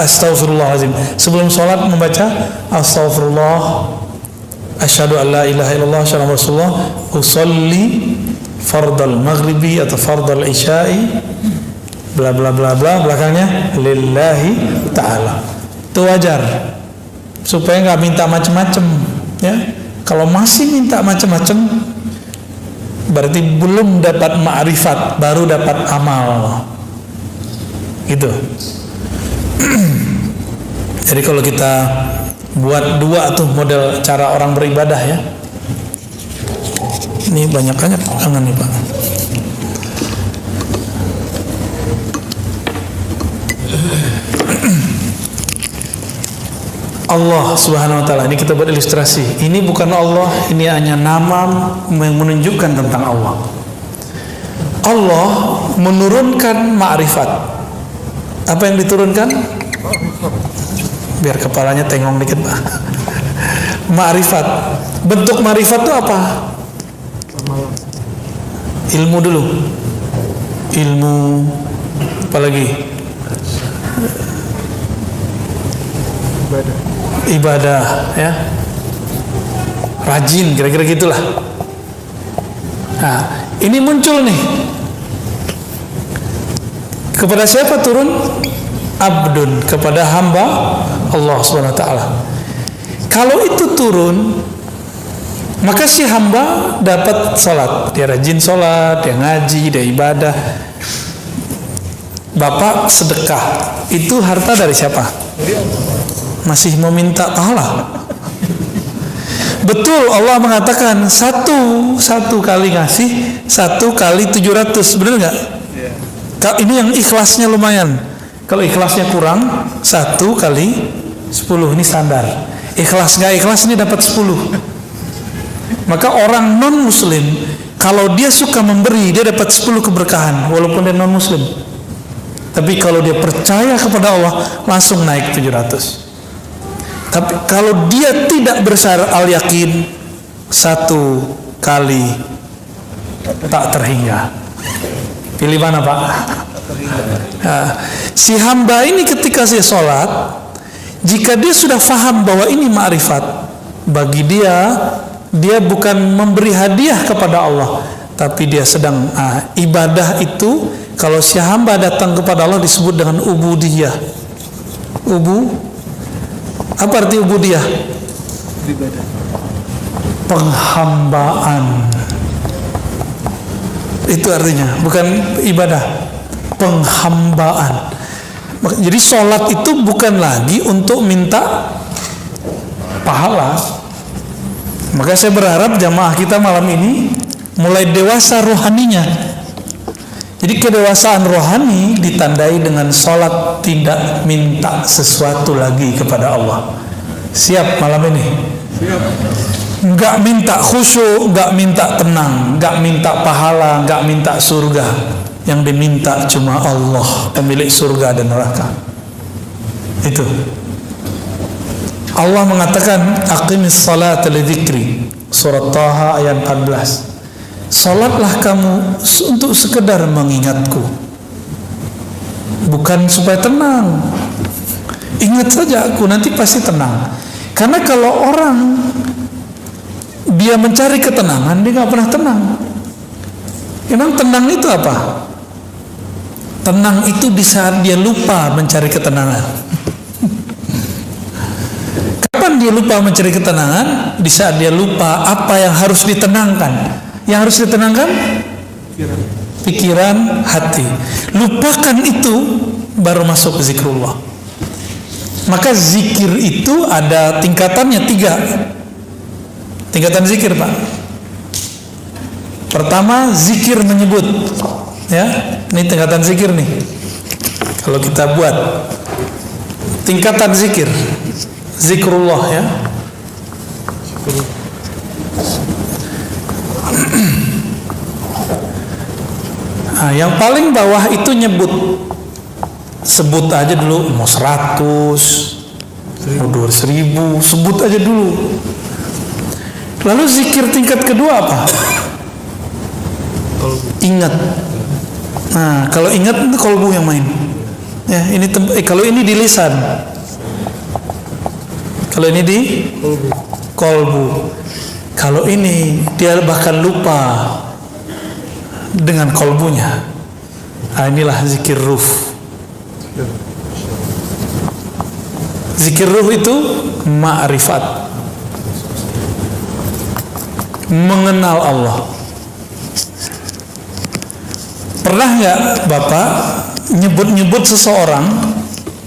astaghfirullahaladzim. Sebelum sholat membaca astaghfirullah, asyhadu an la ilaha illallah, asyhadu anna rasulullah, usolli fardal maghribi atau fardal isya'i, bla bla bla bla, belakangnya lillahi ta'ala. Itu wajar supaya nggak minta macam-macam ya. Kalau masih minta macam-macam berarti belum dapat ma'rifat, baru dapat amal gitu. Jadi kalau kita buat dua tuh model cara orang beribadah ya. Ini banyak-banyak tangan nih Pak. Allah subhanahu wa ta'ala, ini kita buat ilustrasi. Ini bukan Allah, ini hanya nama yang menunjukkan tentang Allah. Allah menurunkan ma'rifat. Apa yang diturunkan? Biar kepalanya tengong dikit Pak. Ma'rifat. Bentuk ma'rifat itu apa? Ilmu dulu. Ilmu, apalagi? Ibadah ya, rajin, kira-kira gitulah. Nah, ini muncul nih. Kepada siapa turun? Abdun, kepada hamba Allah Subhanahu wa ta'ala. Kalau itu turun, maka si hamba dapat sholat. Dia rajin sholat, dia ngaji, dia ibadah. Bapak sedekah, itu harta dari siapa? Masih mau minta pahala? Betul, Allah mengatakan satu kali ngasih, 1 kali 700, benar nggak? Ini yang ikhlasnya lumayan. Kalau ikhlasnya kurang, 1 kali 10, ini standar. Ikhlas nggak ikhlas ini dapat 10. Maka orang non muslim, kalau dia suka memberi, dia dapat 10 keberkahan, walaupun dia non muslim. Tapi kalau dia percaya kepada Allah, langsung naik 700. Tapi kalau dia tidak bersyarat al-yakin, 1 kali tak terhingga. Pilih mana Pak? Nah, si hamba ini ketika dia sholat, jika dia sudah faham bahwa ini ma'rifat, bagi dia bukan memberi hadiah kepada Allah, tapi dia sedang ibadah itu. Kalau si hamba datang kepada Allah disebut dengan ubudiyah. Apa arti ubudiyah? Penghambaan. Itu artinya, bukan ibadah. Penghambaan. Jadi sholat itu bukan lagi untuk minta pahala. Maka saya berharap jamaah kita malam ini mulai dewasa rohaninya. Jadi kedewasaan rohani ditandai dengan sholat tidak minta sesuatu lagi kepada Allah. Siap malam ini? Siap. Nggak minta khusyuk, nggak minta tenang, nggak minta pahala, nggak minta surga. Yang diminta cuma Allah, pemilik surga dan neraka. Itu. Allah mengatakan, aqimis salata li dzikri. Surat Taha ayat 14. Salatlah kamu untuk sekedar mengingatku. bukan supaya tenang. Ingat saja aku, nanti pasti tenang. Karena kalau orang dia mencari ketenangan, dia nggak pernah tenang. Emang tenang itu apa? Tenang itu di saat dia lupa mencari ketenangan. Kapan dia lupa mencari ketenangan? Di saat dia lupa apa yang harus ditenangkan. Yang harus ditenangkan? Pikiran, hati. Lupakan itu, baru masuk ke zikrullah. Maka zikir itu ada tingkatannya 3. Tingkatan zikir, Pak. Pertama, zikir menyebut. Ya, ini tingkatan zikir nih. Kalau kita buat tingkatan zikir, zikrullah ya. Nah, yang paling bawah itu nyebut. Sebut aja dulu, mau 100, mau 2.000, sebut aja dulu. Lalu zikir tingkat kedua apa? Ingat. Nah, kalau ingat itu kolbu yang main. Ya, ini kalau ini di lisan. Kalau ini di kolbu. Kalau ini dia bahkan lupa dengan kolbunya. Nah, inilah zikir ruh. Zikir ruh itu ma'rifat, mengenal Allah. Pernah nggak Bapak nyebut-nyebut seseorang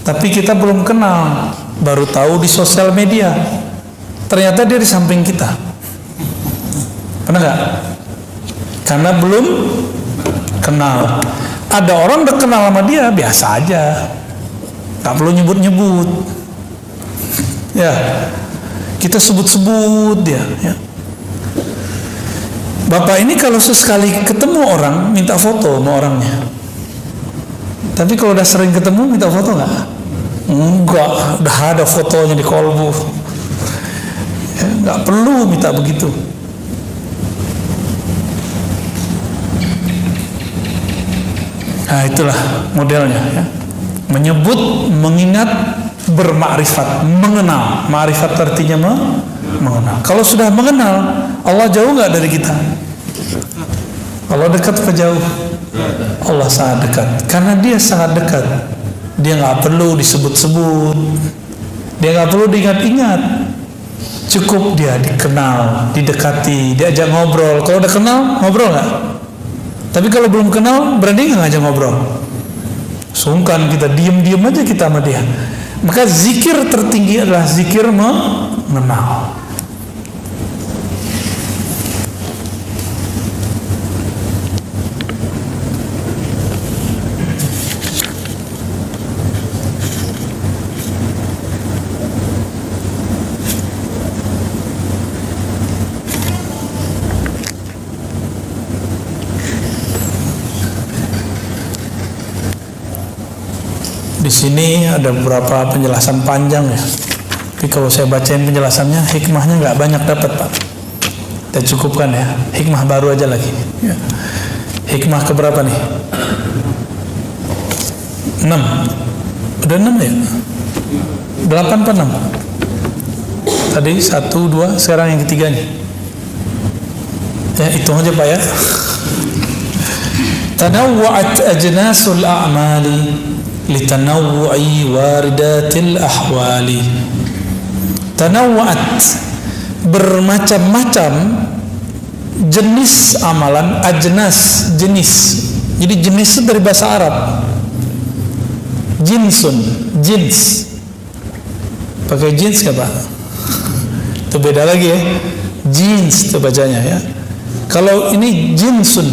tapi kita belum kenal, baru tahu di sosial media ternyata dia di samping kita? Pernah nggak? Karena belum kenal. Ada orang udah kenal sama dia biasa aja, nggak perlu nyebut-nyebut. Ya, kita sebut-sebut dia. Ya. Bapak ini kalau sesekali ketemu orang minta foto sama orangnya. Tapi kalau udah sering ketemu minta foto nggak? Enggak, udah ada fotonya di kolbu. Ya, nggak perlu minta begitu. Nah, itulah modelnya ya. Menyebut, mengingat, bermakrifat, mengenal. Makrifat artinya mengenal. Kalau sudah mengenal, Allah jauh nggak dari kita? Allah dekat atau jauh? Allah sangat dekat. Karena dia sangat dekat, dia nggak perlu disebut-sebut, dia nggak perlu diingat-ingat. Cukup dia dikenal, didekati, diajak ngobrol. Kalau udah kenal, ngobrol nggak? Tapi kalau belum kenal, berani nggak ngajak ngobrol? Sungkan kita, diem-diem aja kita sama dia. Maka zikir tertinggi adalah zikir mengenal. Di sini ada beberapa penjelasan panjang ya. Tapi kalau saya bacain penjelasannya, hikmahnya nggak banyak dapat, Pak. Kita cukupkan ya. Hikmah baru aja lagi. Ya. Hikmah keberapa nih? 6. Udah 6 ya? 8 apa 6? Tadi 1, 2, sekarang yang ketiganya. Ya, hitung aja Pak ya. Tanawwa'at ajnasul a'mali litanawwu'i waridatil ahwali. Tanawwa'at, bermacam-macam jenis amalan. Ajnas, jenis. Jadi jenis itu dari bahasa Arab. Jinsun, jins. Pakai jeans nggak Pak? Itu beda lagi ya. Jeans itu bacanya ya. Kalau ini jinsun,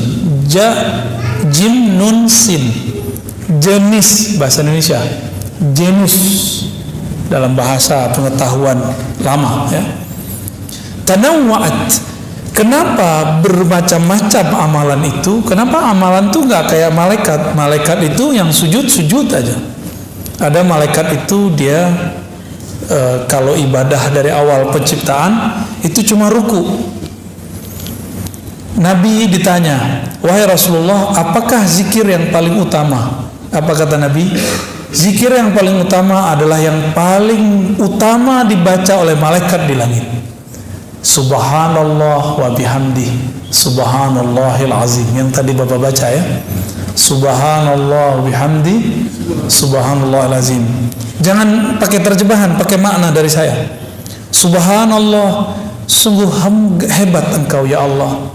jim nun sin, jenis bahasa Indonesia, genus dalam bahasa pengetahuan lama ya. Tanawwa'at, kenapa bermacam-macam amalan itu? Kenapa amalan itu nggak kayak malaikat? Malaikat itu yang sujud aja. Ada malaikat itu dia kalau ibadah dari awal penciptaan itu cuma ruku. Nabi ditanya, wahai Rasulullah, apakah zikir yang paling utama? Apa kata Nabi? Zikir yang paling utama adalah yang paling utama dibaca oleh malaikat di langit. Subhanallah wa bihamdi, subhanallahil azim. Yang tadi Bapak baca ya. Subhanallah wa bihamdi, subhanallahil azim. Jangan pakai terjemahan, pakai makna dari saya. Subhanallah, sungguh hebat Engkau ya Allah.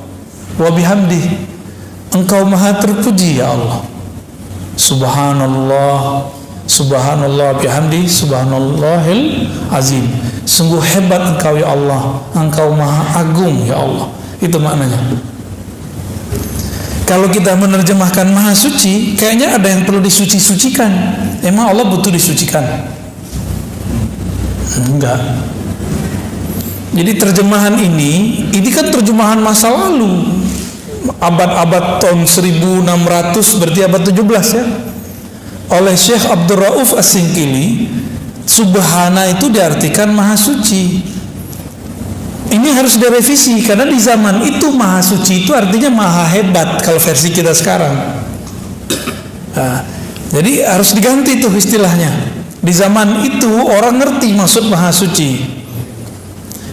Wa bihamdi, Engkau maha terpuji ya Allah. Subhanallah, subhanallah bihamdi, subhanallahil azim. Sungguh hebat Engkau ya Allah, Engkau maha agung ya Allah. Itu maknanya. Kalau kita menerjemahkan maha suci, kayaknya ada yang perlu disuci-sucikan. Emang Allah butuh disucikan? Enggak. Jadi terjemahan ini kan terjemahan masa lalu, abad-abad tahun 1600, berarti abad 17 ya, oleh Syekh Abdul Rauf As-Singkili. Subhana itu diartikan maha suci. Ini harus direvisi, karena di zaman itu maha suci itu artinya maha hebat kalau versi kita sekarang. Nah, jadi harus diganti tuh istilahnya. Di zaman itu orang ngerti maksud maha suci.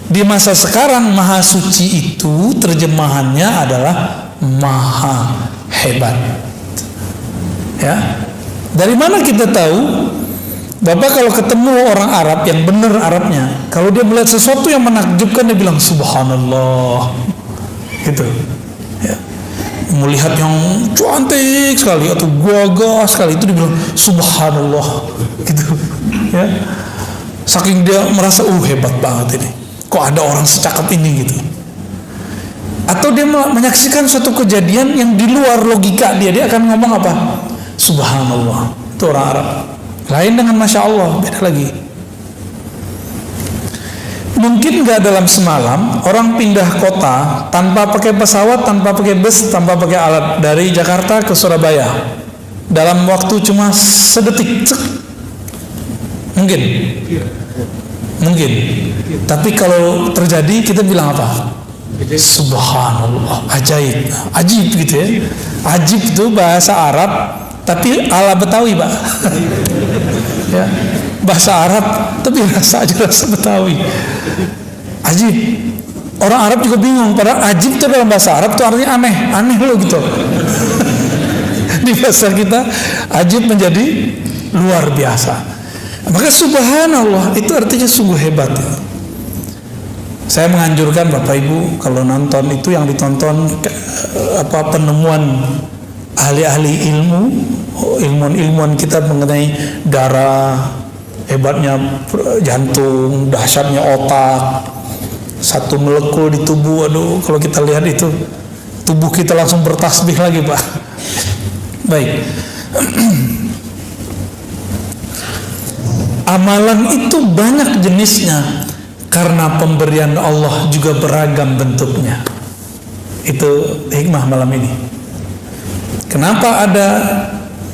Di masa sekarang maha suci itu terjemahannya adalah maha hebat. Ya. Dari mana kita tahu? Bapak kalau ketemu orang Arab yang benar Arabnya, kalau dia melihat sesuatu yang menakjubkan, dia bilang subhanallah, gitu. Ya. Melihat yang cantik sekali atau gagah sekali, itu dibilang subhanallah, gitu. Ya. Saking dia merasa hebat banget ini. Kok ada orang secakap ini gitu. Atau dia menyaksikan suatu kejadian yang di luar logika dia akan ngomong apa? Subhanallah. Itu orang Arab. Lain dengan Masya Allah, beda lagi. Mungkin gak dalam semalam orang pindah kota tanpa pakai pesawat, tanpa pakai bus, tanpa pakai alat, dari Jakarta ke Surabaya dalam waktu cuma sedetik. Mungkin. Mungkin. Tapi kalau terjadi kita bilang apa? Subhanallah, ajaib. Ajib gitu ya. Ajib itu bahasa Arab tapi ala Betawi, Pak. Ya, bahasa Arab tapi rasa Betawi. Ajib. Orang Arab juga bingung, padahal ajib itu dalam bahasa Arab itu artinya aneh loh gitu. Di bahasa kita ajib menjadi luar biasa. Maka subhanallah itu artinya sungguh hebat ya. Saya menganjurkan Bapak Ibu kalau nonton itu yang ditonton penemuan ahli-ahli ilmuwan kita mengenai darah, hebatnya jantung, dahsyatnya otak, satu molekul di tubuh. Aduh, kalau kita lihat itu tubuh kita langsung bertasbih lagi, Pak. Baik. Amalan itu banyak jenisnya karena pemberian Allah juga beragam bentuknya. Itu hikmah malam ini. Kenapa ada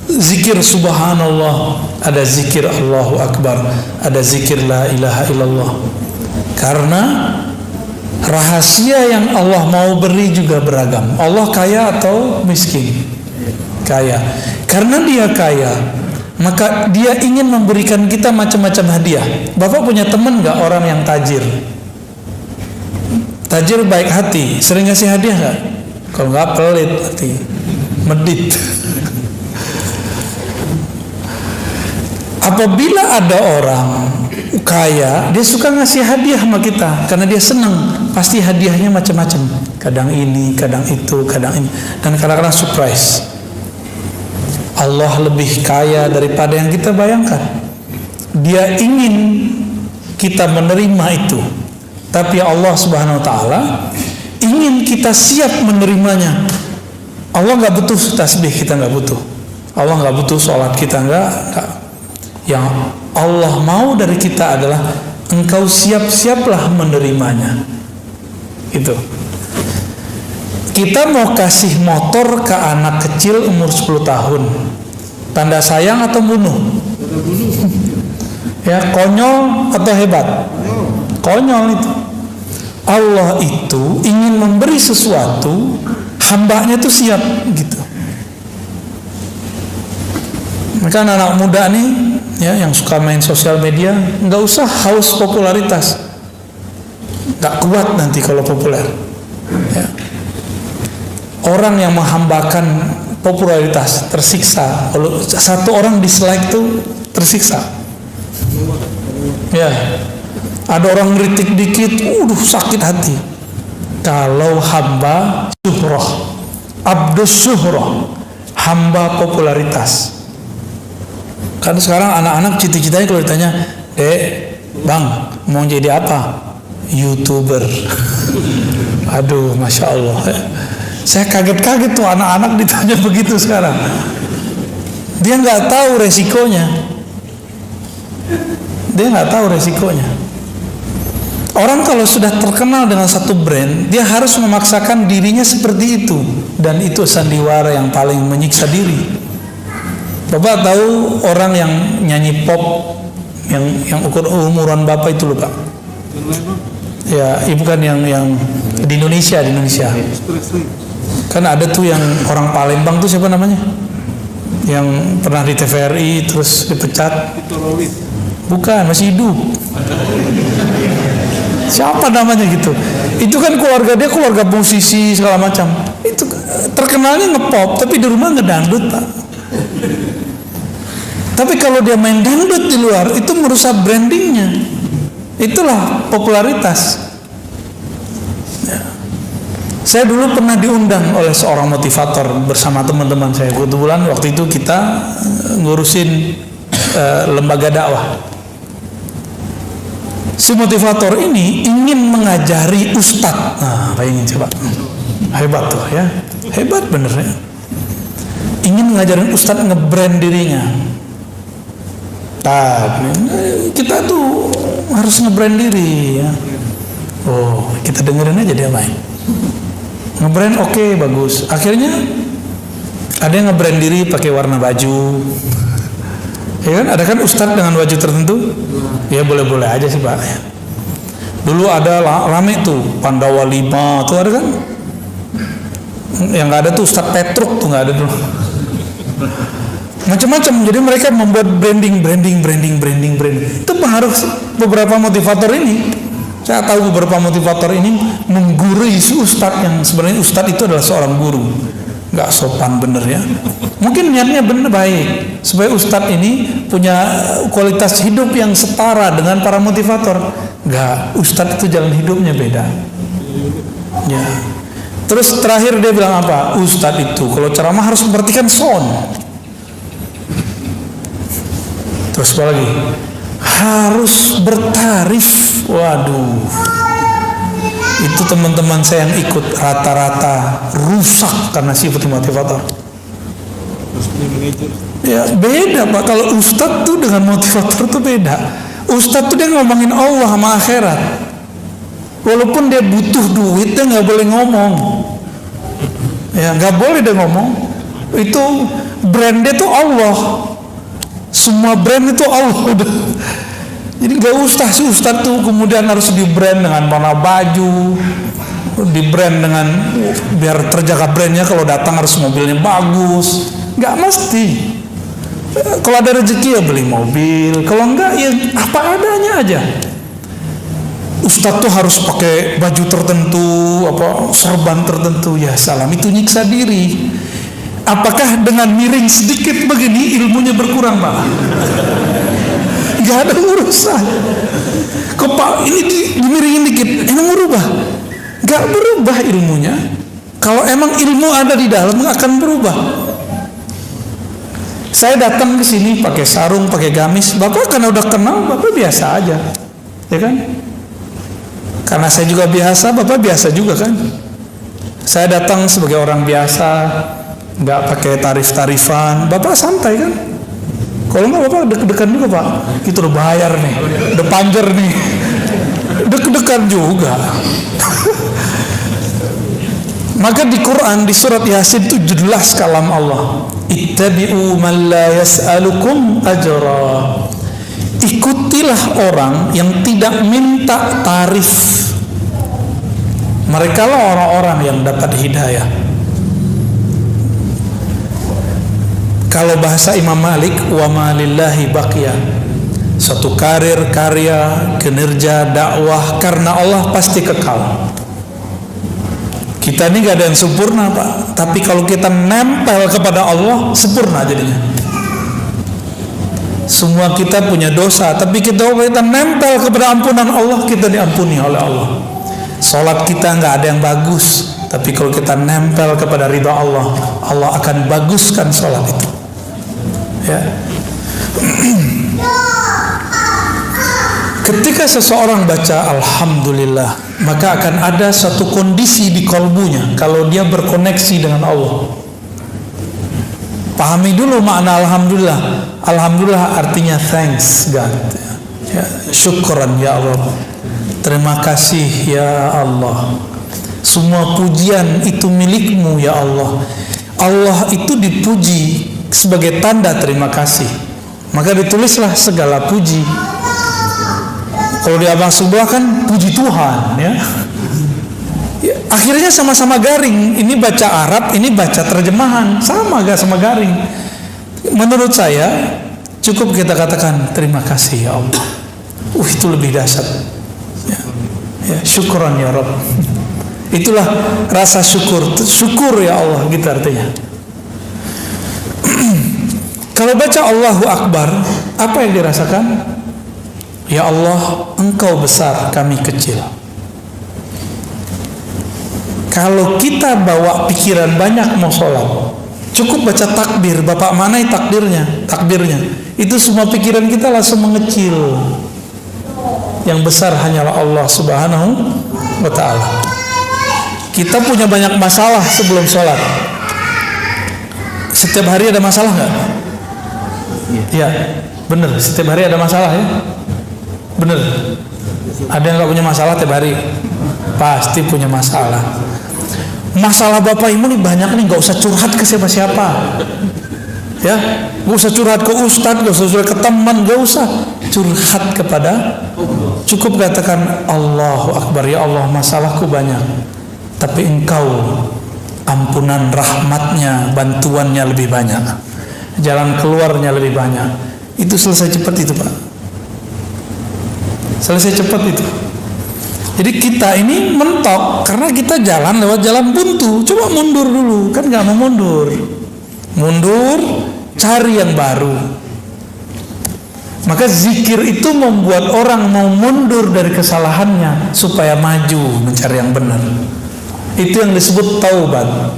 zikir subhanallah, ada zikir Allahu Akbar, ada zikir la ilaha illallah? Karena rahasia yang Allah mau beri juga beragam. Allah kaya atau miskin? Kaya. Karena dia kaya, maka dia ingin memberikan kita macam-macam hadiah. Bapak punya teman gak orang yang tajir? Tajir baik hati, sering ngasih hadiah gak? Kalau gak pelit hati, medit. Apabila ada orang kaya, dia suka ngasih hadiah sama kita karena dia senang. Pasti hadiahnya macam-macam. Kadang ini, kadang itu, kadang ini, dan kadang-kadang surprise. Allah lebih kaya daripada yang kita bayangkan. Dia ingin kita menerima itu, tapi Allah Subhanahu wa taala ingin kita siap menerimanya. Allah nggak butuh tasbih, kita nggak butuh. Allah nggak butuh sholat, kita nggak. Yang Allah mau dari kita adalah engkau siap-siaplah menerimanya. Itu. Kita mau kasih motor ke anak kecil umur 10 tahun. Tanda sayang atau bunuh? Ya, konyol atau hebat? Konyol itu. Allah itu ingin memberi sesuatu, hambanya tuh siap gitu. Maka anak-anak muda nih ya, yang suka main sosial media, nggak usah haus popularitas, nggak kuat nanti kalau populer ya. Orang yang menghambakan popularitas tersiksa. Kalau satu orang dislike tuh tersiksa ya. Ada orang ngeritik dikit, sakit hati. Kalau hamba syuhrah, abdus syuhrah, hamba popularitas. Kan sekarang anak-anak cita-citanya kalau ditanya, bang mau jadi apa? YouTuber. Aduh, masya Allah. Saya kaget-kaget tuh anak-anak ditanya begitu sekarang. Dia nggak tahu resikonya. Orang kalau sudah terkenal dengan satu brand, dia harus memaksakan dirinya seperti itu, dan itu sandiwara yang paling menyiksa diri. Bapak tahu orang yang nyanyi pop yang umuran Bapak itu loh Pak? Ya, bukan yang di Indonesia. Kan ada tuh yang orang Palembang tuh, siapa namanya? Yang pernah di TVRI terus dipecat. Bukan, masih hidup. Siapa namanya gitu? Itu kan keluarga dia keluarga musisi segala macam. Itu terkenalnya ngepop, tapi di rumah ngedangdut Pak. Tapi kalau dia main dangdut di luar, itu merusak brandingnya. Itulah popularitas. Ya. Saya dulu pernah diundang oleh seorang motivator bersama teman-teman saya. Kebetulan waktu itu kita ngurusin lembaga dakwah. Si motivator ini ingin mengajari ustadz. Nah, bayangin coba. Hebat tuh ya. Hebat bener ya. Ingin mengajarin ustadz nge-brand dirinya. Kita tuh harus nge-brand diri ya. Kita dengerin aja dia main. Nge-brand oke, bagus. Akhirnya ada yang nge-brand diri pakai warna baju. Ya kan, ada kan ustadz dengan baju tertentu? Ya boleh-boleh aja sih Pak. Dulu ada rame tuh Pandawa 5 tuh ada kan? Yang nggak ada tuh Ustadz Petruk tuh nggak ada dulu. Macam-macam. Jadi mereka membuat branding. Itu pengaruh beberapa motivator ini. Saya tahu beberapa motivator ini menggurui si ustadz yang sebenarnya ustadz itu adalah seorang guru. Nggak sopan bener ya. Mungkin niatnya bener baik supaya ustadz ini punya kualitas hidup yang setara dengan para motivator. Nggak, ustadz itu jalan hidupnya beda. Ya. Terus terakhir dia bilang apa? Ustadz itu kalau ceramah harus memperhatikan sound. Terus apa lagi? Harus bertarif. Waduh. Itu teman-teman saya yang ikut rata-rata rusak karena sifat motivator. Ya beda Pak. Kalau ustadz tuh dengan motivator tuh beda. Ustadz tuh dia ngomongin Allah sama akhirat. Walaupun dia butuh duit, dia nggak boleh ngomong. Ya nggak boleh dia ngomong. Itu brandnya tuh Allah. Semua brand itu Allah. Jadi nggak usah si ustadz tuh kemudian harus di brand dengan warna baju, di brand dengan biar terjaga brandnya, kalau datang harus mobilnya bagus. Nggak mesti. Kalau ada rezeki ya beli mobil, kalau enggak ya apa adanya aja. Ustadz tuh harus pakai baju tertentu, serban tertentu. Ya salam, itu nyiksa diri. Apakah dengan miring sedikit begini ilmunya berkurang Pak? Gak ada urusan. Kok ini dimiringin dikit, emang berubah? Gak berubah ilmunya. Kalau emang ilmu ada di dalam akan berubah. Saya datang ke sini pakai sarung, pakai gamis. Bapak karena udah kenal, Bapak biasa aja, ya kan? Karena saya juga biasa, Bapak biasa juga kan? Saya datang sebagai orang biasa, nggak pakai tarif-tarifan. Bapak santai kan? Kalau nggak Bapak deg-degan juga Pak. Kita udah bayar nih, udah panjer nih, deg-degan juga. Maka di Quran di surat Yasin itu jelas kalam Allah. Ittabi'u man la yas'alukum ajra. Ikutilah orang yang tidak minta tarif. Mereka lah orang-orang yang dapat hidayah. Kalau bahasa Imam Malik, wa ma lillahi baqiya. Suatu karir, karya, kinerja, dakwah karena Allah pasti kekal. Kita ini gak ada yang sempurna, Pak. Tapi kalau kita nempel kepada Allah, sempurna jadinya. Semua kita punya dosa, tapi kita nempel kepada ampunan Allah, kita diampuni oleh Allah. Salat kita gak ada yang bagus, tapi kalau kita nempel kepada ridha Allah, Allah akan baguskan salat itu. Ya. Ketika seseorang baca Alhamdulillah, maka akan ada satu kondisi di kalbunya kalau dia berkoneksi dengan Allah. Pahami dulu makna Alhamdulillah. Alhamdulillah artinya thanks God, ya, syukran ya Allah, terima kasih ya Allah, semua pujian itu milikmu ya Allah. Allah itu dipuji sebagai tanda terima kasih, maka ditulislah segala puji. Kalau di abang sebelah kan puji Tuhan, ya. Ya, akhirnya sama-sama garing. Ini baca Arab, ini baca terjemahan, sama gak sama garing. Menurut saya cukup kita katakan terima kasih ya Allah. Itu lebih dahsyat. Ya, ya, syukran ya Rabb. Itulah rasa syukur. Syukur ya Allah, gitu artinya. Kalau baca Allahu Akbar, apa yang dirasakan? Ya Allah, Engkau besar, kami kecil. Kalau kita bawa pikiran banyak mau sholat, cukup baca takbir. Bapak manai takbirnya. Itu semua pikiran kita langsung mengecil. Yang besar hanyalah Allah Subhanahu wa ta'ala. Kita punya banyak masalah sebelum sholat. Setiap hari ada masalah nggak? Ya, bener. Setiap hari ada masalah ya. Bener. Ada yang gak punya masalah tiap hari? Pasti punya masalah. Masalah Bapak Ibu nih banyak nih, gak usah curhat ke siapa-siapa. Ya, gak usah curhat ke ustadz, gak usah curhat ke teman, gak usah curhat kepada. Cukup katakan Allahu Akbar, ya Allah masalahku banyak, tapi Engkau ampunan rahmatnya, bantuannya lebih banyak, jalan keluarnya lebih banyak. Itu selesai cepat itu Pak. Selesai cepat itu. Jadi kita ini mentok karena kita jalan lewat jalan buntu. Coba mundur dulu, kan nggak mau mundur. Mundur, cari yang baru. Maka zikir itu membuat orang mau mundur dari kesalahannya supaya maju mencari yang benar. Itu yang disebut taubat.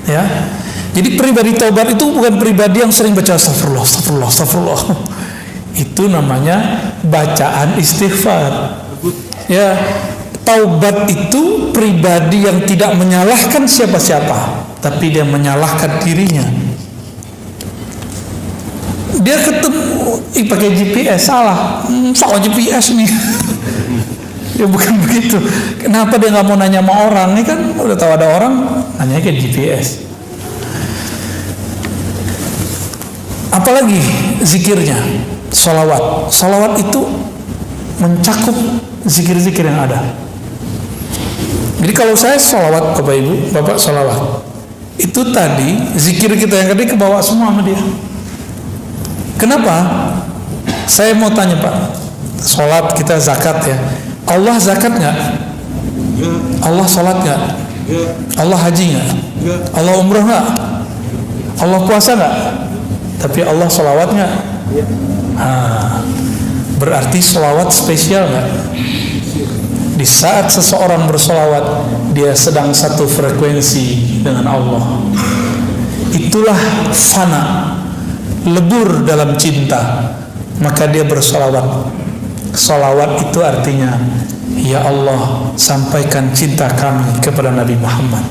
Ya. Jadi pribadi taubat itu bukan pribadi yang sering baca astagfirullah, astagfirullah, astagfirullah. Itu namanya bacaan istighfar. Ya, taubat itu pribadi yang tidak menyalahkan siapa-siapa, tapi dia menyalahkan dirinya. Dia ketemu pakai GPS salah, salah GPS nih. Ya bukan begitu. Kenapa dia nggak mau nanya sama orang? Ini kan udah tahu ada orang, nanya ke GPS. Apalagi zikirnya. Salawat itu mencakup zikir-zikir yang ada. Jadi kalau saya salawat, Bapak Ibu, Bapak salawat, itu tadi zikir kita yang tadi kebawa semua sama dia. Kenapa? Saya mau tanya Pak, salat kita zakat ya, Allah zakat nggak? Allah salat nggak? Allah haji nggak? Allah umroh nggak? Allah puasa nggak? Tapi Allah salawat nggak? Berarti sholawat spesial nggak? Di saat seseorang bersolawat, dia sedang satu frekuensi dengan Allah. Itulah fana, lebur dalam cinta. Maka dia bersolawat. Solawat itu artinya, ya Allah, sampaikan cinta kami kepada Nabi Muhammad.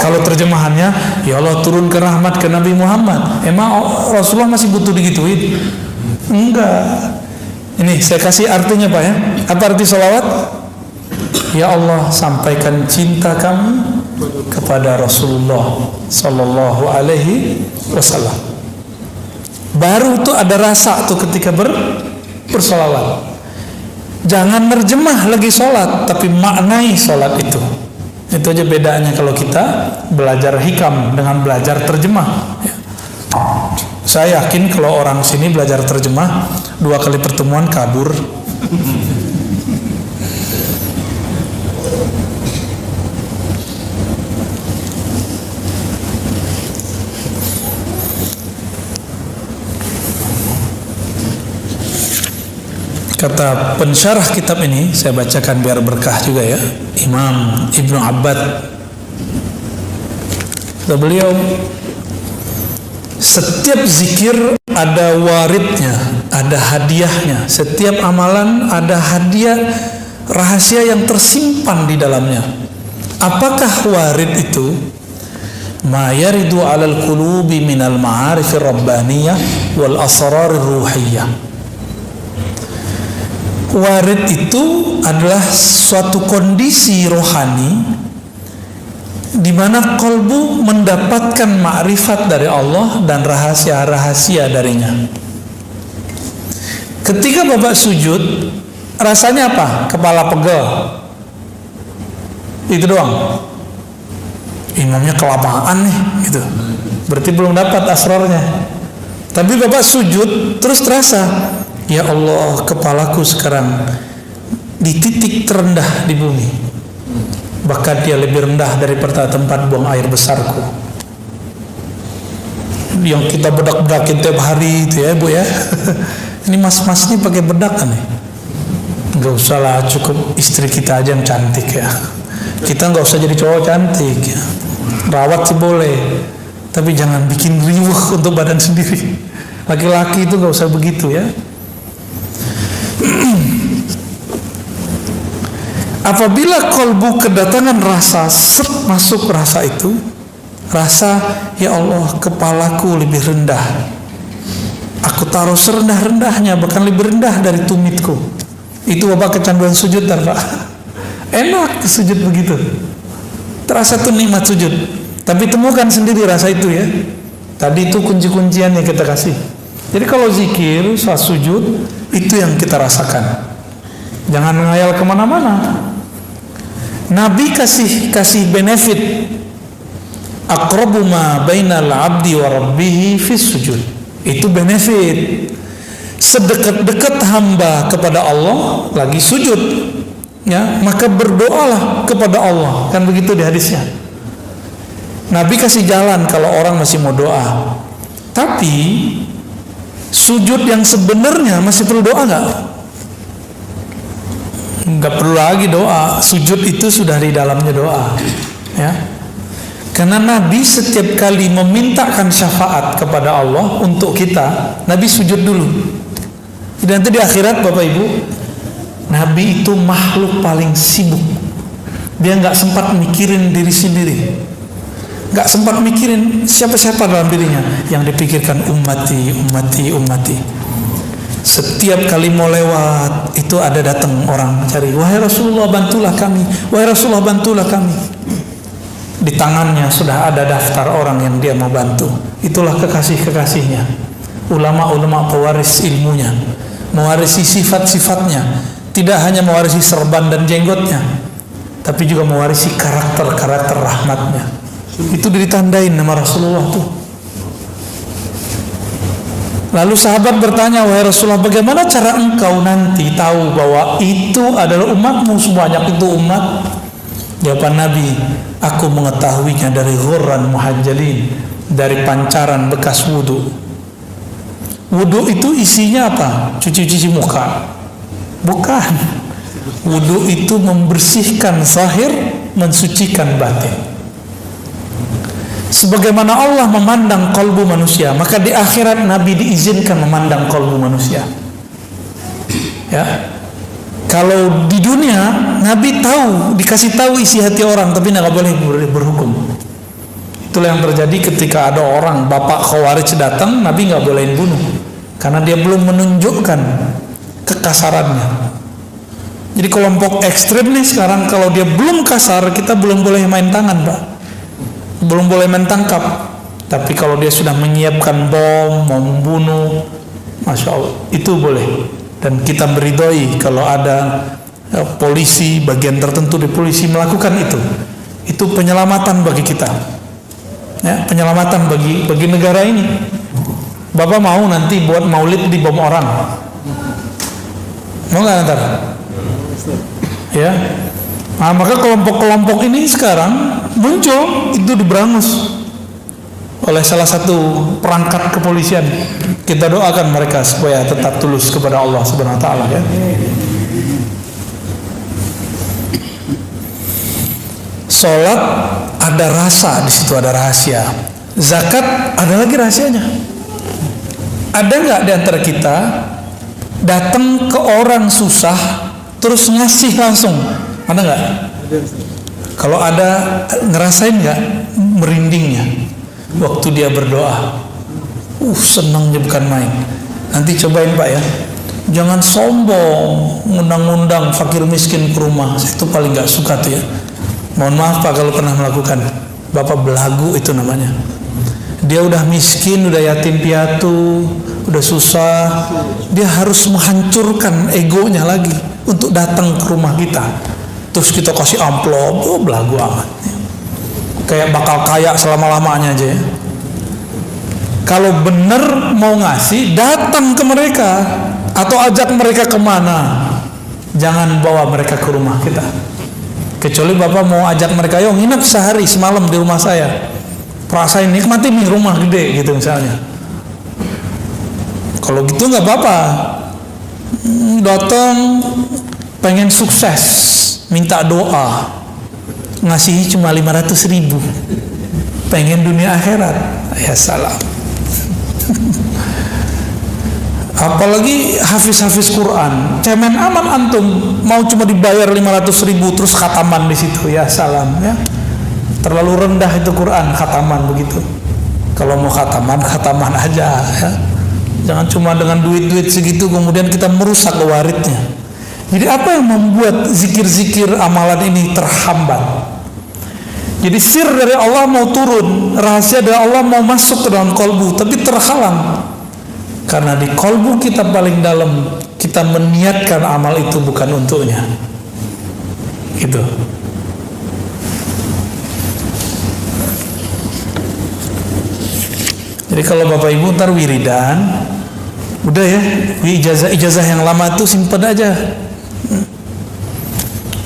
Kalau terjemahannya, ya Allah turunkan rahmat ke Nabi Muhammad. Emang Rasulullah masih butuh digituin? Enggak. Ini saya kasih artinya Pak ya. Apa arti salawat? Ya Allah, sampaikan cinta kami kepada Rasulullah Sallallahu Alaihi Wasallam. Baru tuh ada rasa tuh ketika bersolawat. Jangan nerjemah lagi sholat, tapi maknai sholat itu. Itu aja bedanya kalau kita belajar hikam dengan belajar terjemah. Ya. Saya yakin kalau orang sini belajar terjemah 2 kali pertemuan kabur. Kata pensyarah kitab ini, saya bacakan biar berkah juga ya, Imam Ibnu Abbad. Kata beliau, setiap zikir ada waridnya, ada hadiahnya. Setiap amalan ada hadiah rahasia yang tersimpan di dalamnya. Apakah warid itu? Ma yaridu 'alal qulubi minal ma'arifir rabbaniyah wal asrarir ruhiyah. Warid itu adalah suatu kondisi rohani di mana kolbu mendapatkan makrifat dari Allah dan rahasia-rahasia darinya. Ketika Bapak sujud, rasanya apa? Kepala pegel. Itu doang. Imamnya kelamaan nih, gitu. Berarti belum dapat asrarnya. Tapi Bapak sujud, terus terasa, ya Allah, kepalaku sekarang di titik terendah di bumi. Bahkan dia lebih rendah daripada tempat buang air besarku. Yang kita bedak-bedakin tiap hari itu ya Bu ya. Ini mas-mas ini pakai bedak kan nih? Gak usah lah, cukup istri kita aja yang cantik ya. Kita gak usah jadi cowok cantik ya. Rawat sih boleh, tapi jangan bikin riuh untuk badan sendiri. Laki-laki itu gak usah begitu ya. Apabila kolbu kedatangan rasa, masuk rasa itu, rasa ya Allah, kepalaku lebih rendah, aku taruh serendah-rendahnya, bahkan lebih rendah dari tumitku. Itu Bapak kecanduan sujud dan Pak. Enak sujud begitu, terasa tuh nikmat sujud. Tapi temukan sendiri rasa itu ya. Tadi itu kunci-kuncian yang kita kasih. Jadi kalau zikir saat sujud, itu yang kita rasakan. Jangan ngayal kemana-mana. Nabi kasih benefit. Aqrabu ma bainal abdi wa rabbih fis sujud. Itu benefit. Sedekat-dekat hamba kepada Allah lagi sujud, ya, maka berdoalah kepada Allah. Kan begitu di hadisnya. Nabi kasih jalan kalau orang masih mau doa. Tapi sujud yang sebenarnya masih perlu doa nggak? Nggak perlu lagi doa. Sujud itu sudah di dalamnya doa, ya. Karena Nabi setiap kali memintakan syafaat kepada Allah untuk kita, Nabi sujud dulu. Dan nanti di akhirat Bapak Ibu, Nabi itu makhluk paling sibuk. Dia nggak sempat mikirin diri sendiri, nggak sempat mikirin siapa-siapa dalam dirinya. Yang dipikirkan ummati, ummati, ummati. Setiap kali mau lewat itu ada datang orang cari, wahai Rasulullah bantulah kami, wahai Rasulullah bantulah kami. Di tangannya sudah ada daftar orang yang dia mau bantu. Itulah kekasih-kekasihnya, ulama-ulama pewaris ilmunya, mewarisi sifat-sifatnya. Tidak hanya mewarisi serban dan jenggotnya, tapi juga mewarisi karakter-karakter rahmatnya. Itu ditandain nama Rasulullah tuh. Lalu sahabat bertanya, wahai Rasulullah, bagaimana cara engkau nanti tahu bahwa itu adalah umatmu, sebanyak itu umat? Jawaban Nabi, aku mengetahuinya dari ghurran muhajjalin, dari pancaran bekas wudu. Wudu itu isinya apa? Cuci-cuci muka? Bukan. Wudu itu membersihkan zahir, mensucikan batin. Sebagaimana Allah memandang kolbu manusia, maka di akhirat Nabi diizinkan memandang kolbu manusia. Ya, kalau di dunia Nabi tahu, dikasih tahu isi hati orang, tapi nggak boleh berhukum. Itulah yang terjadi ketika ada orang bapak Khawarij datang, Nabi nggak bolehin bunuh, karena dia belum menunjukkan kekasarannya. Jadi kelompok ekstrem nih sekarang, kalau dia belum kasar, kita belum boleh main tangan, Pak. Belum boleh mentangkap. Tapi kalau dia sudah menyiapkan bom, mau membunuh, Masya Allah, itu boleh. Dan kita meridhoi kalau ada polisi, bagian tertentu di polisi melakukan itu. Itu penyelamatan bagi kita, ya, penyelamatan bagi negara ini. Bapak mau nanti buat maulid di bom orang? Mau nggak ntar? Ya. Nah, maka kelompok-kelompok ini sekarang muncul itu di Brangus oleh salah satu perangkat kepolisian. Kita doakan mereka supaya tetap tulus kepada Allah Subhanahu wa taala ya. Salat ada rasa di situ, ada rahasia. Zakat ada lagi rahasianya. Ada nggak di antara kita datang ke orang susah terus ngasih langsung? Ada nggak? Kalau ada, ngerasain nggak merindingnya waktu dia berdoa? Senangnya bukan main. Nanti cobain Pak ya. Jangan sombong ngundang-undang fakir miskin ke rumah. Saya itu paling nggak suka tuh ya. Mohon maaf Pak kalau pernah melakukan. Bapak belagu itu namanya. Dia udah miskin, udah yatim piatu, udah susah. Dia harus menghancurkan egonya lagi untuk datang ke rumah kita. Terus kita kasih amplop, belagu amat. Kayak bakal kaya selama-lamanya aja ya. Kalau bener mau ngasih, datang ke mereka atau ajak mereka kemana. Jangan bawa mereka ke rumah kita. Kecuali Bapak mau ajak mereka, yo nginep sehari semalam di rumah saya. Rasain nikmati nih rumah gede gitu misalnya. Kalau gitu nggak apa-apa. Datang pengen sukses, minta doa, ngasih cuma 500.000, pengen dunia akhirat, ya salam. Apalagi hafiz-hafiz Quran, cemen aman antum, mau cuma dibayar 500.000 terus khataman di situ, ya salam ya. Terlalu rendah itu Quran, khataman begitu. Kalau mau khataman, khataman aja ya. Jangan cuma dengan duit-duit segitu kemudian kita merusak waridnya. Jadi apa yang membuat zikir-zikir amalan ini terhambat? Jadi sir dari Allah mau turun, rahasia dari Allah mau masuk ke dalam kolbu, tapi terhalang. Karena di kolbu kita paling dalam, kita meniatkan amal itu bukan untuknya. Gitu. Jadi kalau Bapak Ibu ntar wiridan, udah ya, ijazah yang lama tuh simpen aja.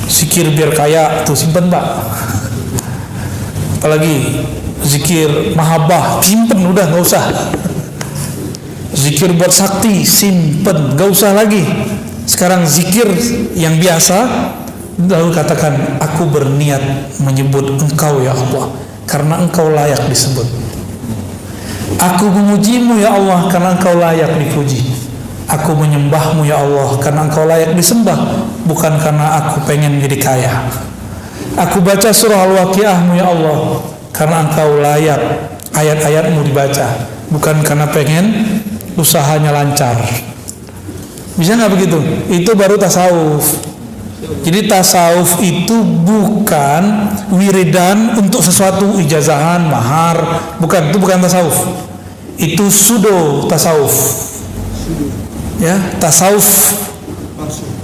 Zikir biar kaya tuh simpen Pak. Apalagi zikir mahabbah simpen, udah nggak usah. Zikir buat sakti simpen, nggak usah lagi. Sekarang zikir yang biasa, lalu katakan aku berniat menyebut Engkau ya Allah karena Engkau layak disebut. Aku memujimu ya Allah karena Engkau layak dipuji. Aku menyembahmu ya Allah karena Engkau layak disembah, bukan karena aku pengen jadi kaya. Aku baca surah Al-Waqiahmu ya Allah karena Engkau layak ayat-ayatmu dibaca, bukan karena pengen usahanya lancar. Bisa nggak begitu? Itu baru tasawuf. Jadi tasawuf itu bukan wiridan untuk sesuatu, ijazahan, mahar, bukan, itu bukan tasawuf. Itu pseudo tasawuf. Ya, tasawuf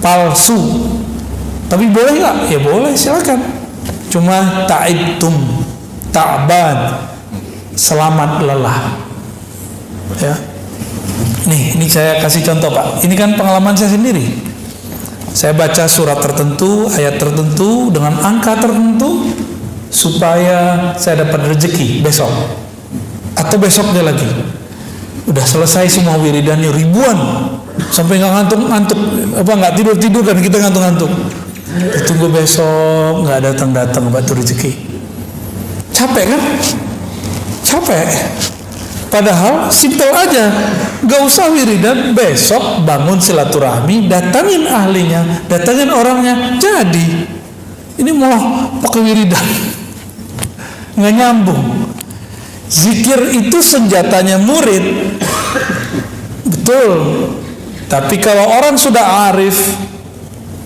palsu. Tapi boleh nggak? Ya boleh, silakan. Cuma ta'ibtum, ta'ban, selamat lelah. Ya. Ini saya kasih contoh Pak. Ini kan pengalaman saya sendiri. Saya baca surat tertentu, ayat tertentu dengan angka tertentu supaya saya dapat rezeki besok atau besoknya lagi. Udah selesai semua wiridannya ribuan sampai nggak ngantuk-ngantuk, nggak tidur kan kita ngantuk-ngantuk. Tunggu besok nggak datang batu rezeki. Capek kan? Capek. Padahal simpel aja, gak usah wiridan, besok bangun silaturahmi, datangin ahlinya, datangin orangnya, jadi. Ini mau pakai wiridan, nggak nyambung. Zikir itu senjatanya murid, betul. Tapi kalau orang sudah arif,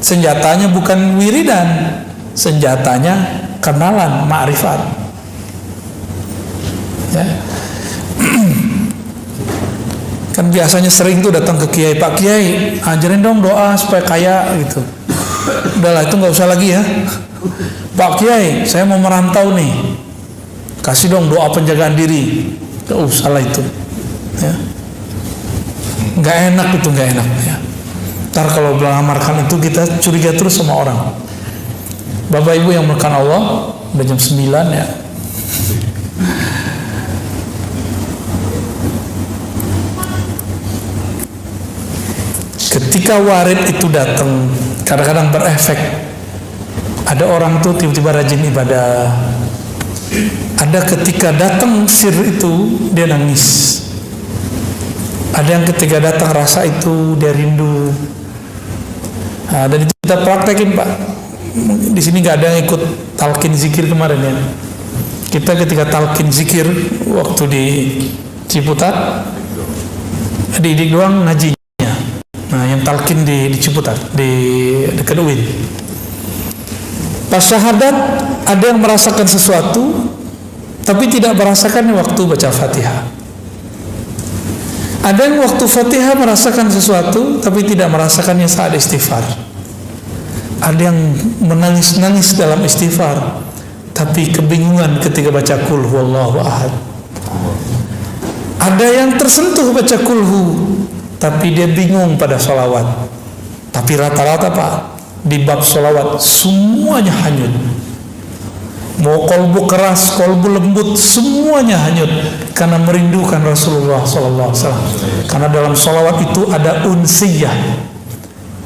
senjatanya bukan wiridan, senjatanya kenalan, ma'rifat. Ya. Kan biasanya sering tuh datang ke kiai, Pak Kiai ajarin dong doa supaya kaya gitu. Udahlah itu nggak usah lagi ya. Pak Kiai saya mau merantau nih, kasih dong doa penjagaan diri. Nggak usah lah itu ya. nggak enak itu, nggak enak ya. Ntar kalau melamarkan itu kita curiga terus sama orang. Bapak Ibu yang makan Allah, udah jam 9 ya. Ketika warid itu datang, kadang-kadang berefek. Ada orang tuh tiba-tiba rajin ibadah. Ada ketika datang sir itu dia nangis. Ada yang ketika datang rasa itu dia rindu. Nah, dan itu kita praktekin Pak. Di sini nggak ada yang ikut talqin zikir kemarin ya. Kita ketika talqin zikir waktu di Ciputat, didik doang ngajinya. Nah, yang talqin di Ciputat, di dekat UIN. Pas syahadat ada yang merasakan sesuatu, tapi tidak merasakannya waktu baca Fatihah. Ada yang waktu Fatihah merasakan sesuatu, tapi tidak merasakannya saat istighfar. Ada yang menangis-nangis dalam istighfar, tapi kebingungan ketika baca Qul huwallahu ahad. Ada yang tersentuh baca kulhu, tapi dia bingung pada sholawat. Tapi rata-rata Pak, di bab sholawat semuanya hanyut. Mau kolbu keras, kolbu lembut, semuanya hanyut karena merindukan Rasulullah SAW. Karena dalam sholawat itu ada unsiyah,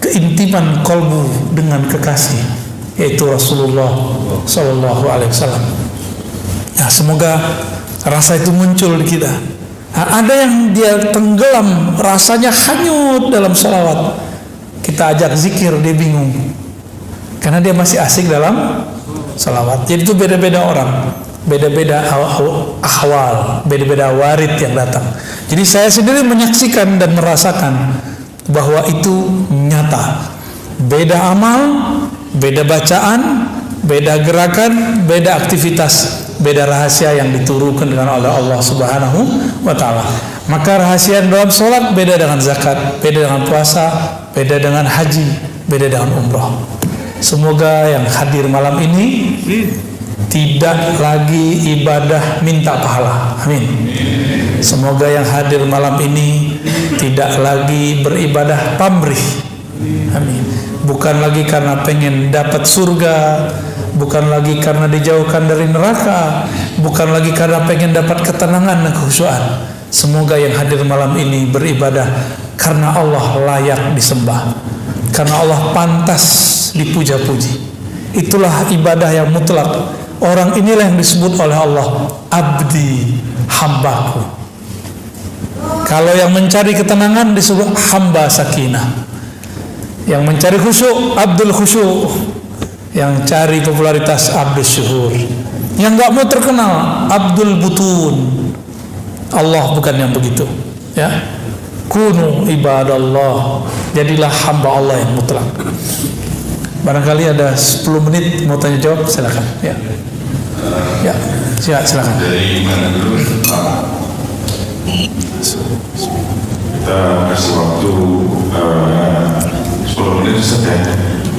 keintiman kolbu dengan kekasih, yaitu Rasulullah SAW. Nah, semoga rasa itu muncul di kita. Nah, ada yang dia tenggelam, rasanya hanyut dalam sholawat. Kita ajak zikir, dia bingung karena dia masih asik dalam sholawat. Jadi itu beda-beda orang, beda-beda ahwal, beda-beda warid yang datang. Jadi saya sendiri menyaksikan dan merasakan bahwa itu nyata. Beda amal, beda bacaan, beda gerakan, beda aktivitas, beda rahasia yang diturunkan dengan oleh Allah Subhanahu wa Ta'ala. Maka rahasia dalam sholat beda dengan zakat, beda dengan puasa, beda dengan haji, beda dengan umrah. Semoga yang hadir malam ini tidak lagi ibadah minta pahala. Amin. Semoga yang hadir malam ini tidak lagi beribadah pamrih. Amin. Bukan lagi karena pengen dapat surga, bukan lagi karena dijauhkan dari neraka, bukan lagi karena pengen dapat ketenangan dan kekhusyuan. Semoga yang hadir malam ini beribadah karena Allah layak disembah, karena Allah pantas dipuja-puji. Itulah ibadah yang mutlak. Orang inilah yang disebut oleh Allah abdi, hambaku. Kalau yang mencari ketenangan disebut hamba sakinah. Yang mencari khusyuk, abdul khusyuk. Yang cari popularitas, abdul syuhur. Yang gak mau terkenal, abdul butun. Allah bukan yang begitu, ya. Kunu ibadallah, jadilah hamba Allah yang mutlak. Barangkali ada 10 menit mau tanya jawab, silakan. Ya, ya, silakan. Dari mana dulu Pak? Kita kasih waktu 10 menit saja.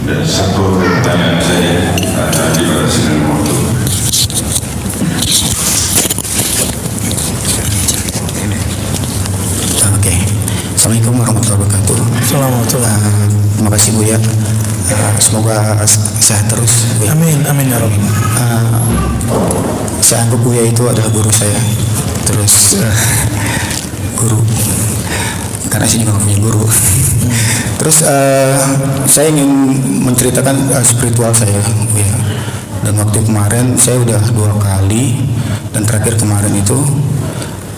Dan satu pertanyaan saya dibatasi dengan waktu. Oke. Assalamualaikum warahmatullahi wabarakatuh. Assalamualaikum. Terima kasih Bu ya. Semoga sehat terus Bu. Amin, amin ya Rabbi. Saya anggap Buya itu adalah guru saya. Terus guru, karena saya juga punya guru. Terus saya ingin menceritakan spiritual saya, Bu ya. Dan waktu kemarin saya udah 2 kali, dan terakhir kemarin itu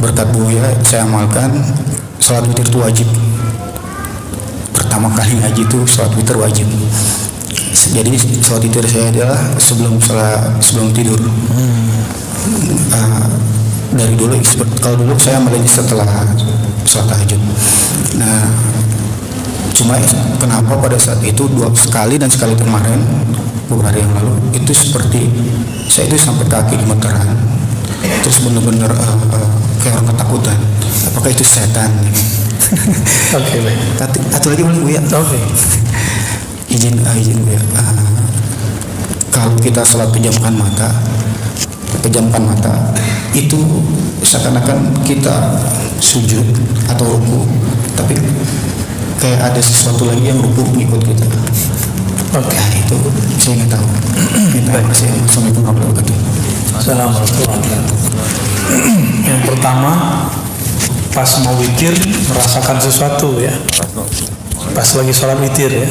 berkat Buya saya amalkan sholat witir itu wajib. Pertama kali ngaji itu sholat witir wajib. Jadi sholat witir saya adalah sebelum tidur. Dari dulu, kalau dulu saya mulainya setelah sholat tahajud. Nah, cuma kenapa pada saat itu 2 kali dan sekali kemarin beberapa hari yang lalu itu seperti saya itu sampai kaki gemeteran, terus benar-benar kayak orang ketakutan. Apakah itu setan? Oke, baik. Satu lagi boleh Bu ya? Oke. Izin Bu ya. Kalau kita sholat pejamkan mata itu seakan-akan kita sujud atau ruku, tapi kayak ada sesuatu lagi yang rubuh mengikut kita. Oke. Nah, itu saya ingin tahu. Assalamualaikum warahmatullahi wabarakatuh. Assalamualaikum warahmatullahi wabarakatuh. Yang pertama, pas mau witir merasakan sesuatu ya. Pas lagi sholat witir ya.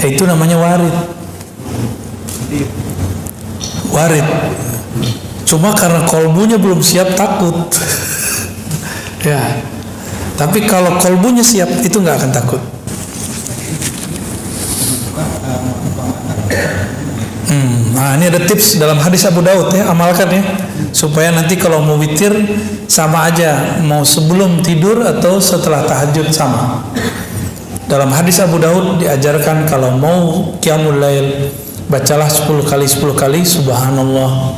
Itu namanya warid. Warid. Cuma karena kolbunya belum siap takut. Ya. Tapi kalau kolbunya siap itu nggak akan takut. Nah, ini ada tips dalam hadis Abu Daud ya, amalkan ya, supaya nanti kalau mau witir sama aja, mau sebelum tidur atau setelah tahajud sama. Dalam hadis Abu Daud diajarkan kalau mau qiyamul lail, bacalah 10 kali subhanallah,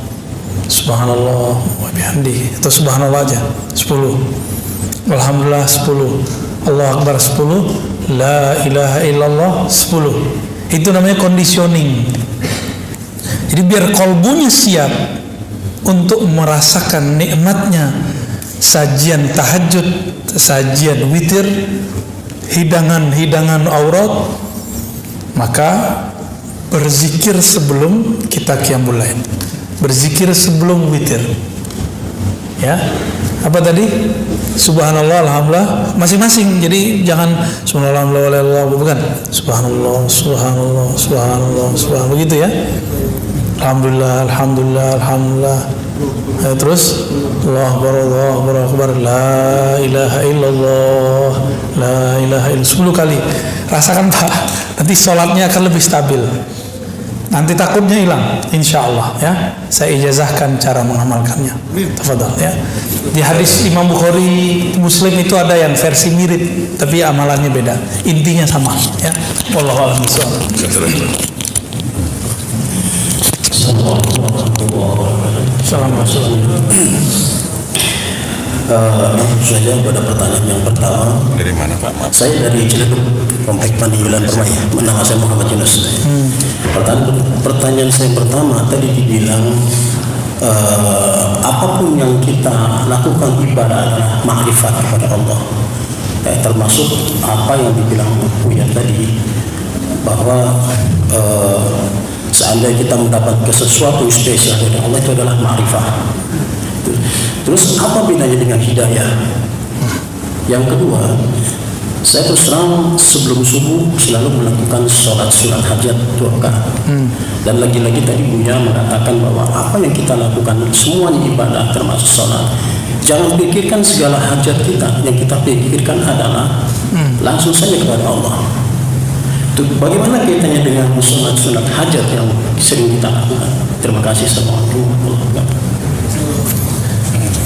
subhanallah wa bihamdihi, atau subhanallah aja 10, alhamdulillah 10, Allahu akbar 10, la ilaha illallah 10. Itu namanya conditioning. Jadi biar kolbunya siap untuk merasakan nikmatnya sajian tahajud, sajian witir, hidangan-hidangan aurat, maka berzikir sebelum kita qiyamul lail, berzikir sebelum witir. Ya, apa tadi? Subhanallah, alhamdulillah, masing-masing. Jadi jangan subhanallah, alhamdulillah, bukan. Subhanallah, subhanallah, subhanallah, subhanallah, begitu ya. Alhamdulillah, alhamdulillah, alhamdulillah. Terus Allahu akbar, la ilaha illallah, la ilaha illallah 10 kali. Rasakan Pak, nanti sholatnya akan lebih stabil. Nanti takutnya hilang, insya Allah ya. Saya ijazahkan cara mengamalkannya. Tafadhal ya. Di hadis Imam Bukhari, Muslim itu ada yang versi mirip, tapi amalannya beda. Intinya sama ya. Wallahu a'lam bishawab. Assalamualaikum. Saja pada pertanyaan yang pertama. Dari mana Pak? Saya dari Ciledug, Komplek Paninggilan Permai. Nama saya Muhammad Yunus. Pertanyaan saya pertama tadi dibilang apapun yang kita lakukan ibadah adalah makrifat kepada Allah. Termasuk apa yang dibilang Buya tadi, bahwa seandainya kita mendapatkan sesuatu spesial dari Allah, itu adalah makrifat. Terus apa bedanya dengan hidayah? Yang kedua, saya terus terang sebelum subuh selalu melakukan sholat sunat hajat 2 rakaat. Dan lagi-lagi tadi Buya mengatakan bahwa apa yang kita lakukan semuanya ibadah termasuk sholat. Jangan pikirkan segala hajat kita, yang kita pikirkan adalah langsung saja kepada Allah. Bagaimana kaitannya dengan sunat hajat yang sering kita lakukan? Terima kasih. Assalamualaikum warahmatullahi wabarakatuh.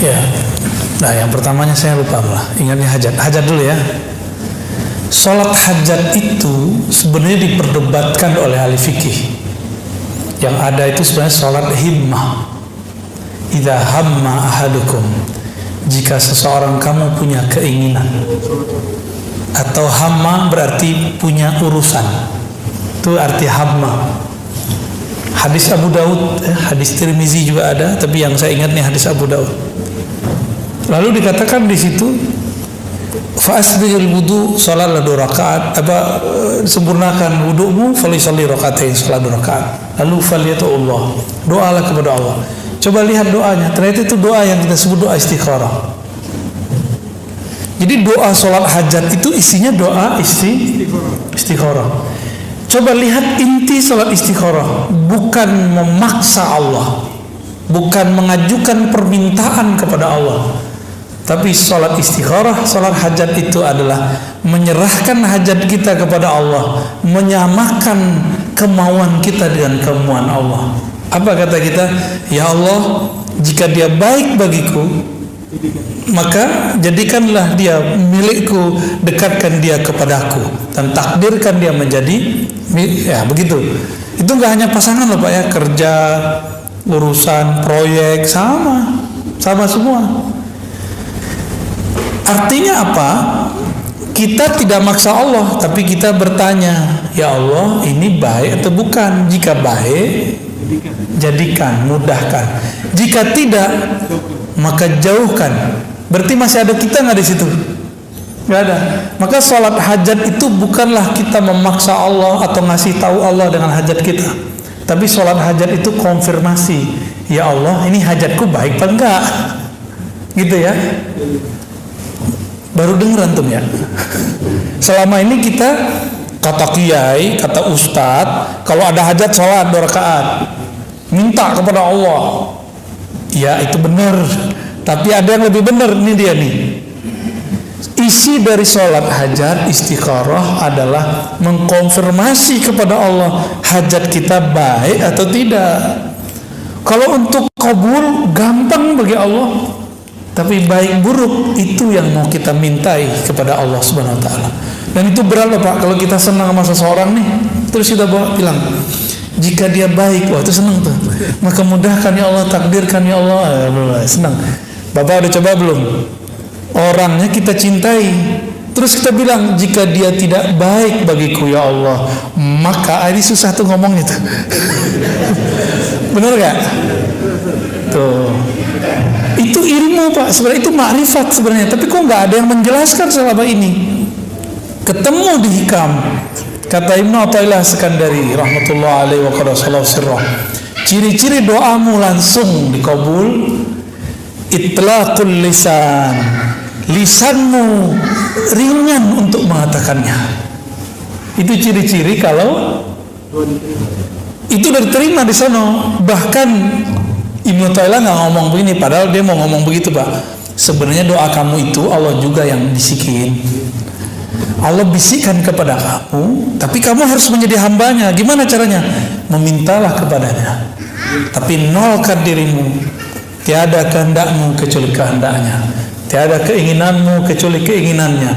Ya, nah yang pertamanya saya lupa lah, ingatnya hajat dulu ya. Sholat hajat itu sebenarnya diperdebatkan oleh ahli fikih. Yang ada itu sebenarnya sholat himmah. Idza hamma ahadukum, jika seseorang kamu punya keinginan, atau hamma berarti punya urusan, itu arti hamma. Hadis Abu Daud, hadis Tirmizi juga ada, tapi yang saya ingat nih hadis Abu Daud. Lalu dikatakan di situ, fa'asbihil wudu, salatlah 2 rakaat, sempurnakan wudumu, falisalli rakaatain, salat 2 rakaat. Lalu faliyatullah, doalah kepada Allah. Coba lihat doanya, ternyata itu doa yang kita sebut doa istikharah. Jadi doa sholat hajat itu isinya doa istikharah. Coba lihat inti sholat istikharah, bukan memaksa Allah, bukan mengajukan permintaan kepada Allah. Tapi sholat istikharah, sholat hajat itu adalah menyerahkan hajat kita kepada Allah, menyamakan kemauan kita dengan kemauan Allah. Apa kata kita? Ya Allah, jika dia baik bagiku, maka jadikanlah dia milikku, dekatkan dia kepadaku, dan takdirkan dia menjadi, ya begitu. Itu nggak hanya pasangan loh Pak ya, kerja, urusan, proyek, sama semua. Artinya apa? Kita tidak maksa Allah, tapi kita bertanya, ya Allah, ini baik atau bukan? Jika baik, jadikan, mudahkan. Jika tidak, maka jauhkan. Berarti masih ada kita nggak di situ? Nggak ada. Maka sholat hajat itu bukanlah kita memaksa Allah atau ngasih tahu Allah dengan hajat kita, tapi sholat hajat itu konfirmasi, ya Allah ini hajatku baik apa enggak, gitu ya. Baru denger antum ya. Selama ini kita kata kiai, kata ustadz, kalau ada hajat sholat 2 rakaat, minta kepada Allah. Ya itu benar, tapi ada yang lebih benar. Ini dia nih. Isi dari sholat hajat istikharah adalah mengkonfirmasi kepada Allah hajat kita baik atau tidak. Kalau untuk kabul gampang bagi Allah, tapi baik buruk itu yang mau kita mintai kepada Allah Subhanahu wa taala. Dan itu berat loh Pak, kalau kita senang sama seseorang nih, terus kita bilang jika dia baik, wah itu senang tuh. Maka mudahkan ya Allah, takdirkan ya Allah, senang. Bapak udah coba belum? Orangnya kita cintai, terus kita bilang jika dia tidak baik bagiku ya Allah, maka ini susah tuh ngomong itu. Bener gak? Tuh, itu ilmu Pak, sebenarnya itu makrifat sebenarnya, tapi kok nggak ada yang menjelaskan selama ini. Ketemu di hikam, kata Ibnu Athaillah Sekandari rahmatullah alaihi wa qadasallahu sirrah, ciri-ciri doamu langsung dikabul, itlaqul lisan, lisanmu ringan untuk mengatakannya. Itu ciri-ciri kalau itu udah diterima di sana. Bahkan Ibnu Athaillah nggak ngomong begini, padahal dia mau ngomong begitu Pak. Sebenarnya doa kamu itu Allah juga yang bisikin. Allah bisikkan kepada kamu, tapi kamu harus menjadi hambanya. Gimana caranya? Memintalah kepadanya, tapi nolkan dirimu. Tiada kehendakmu kecuali kehendaknya, tiada keinginanmu kecuali keinginannya,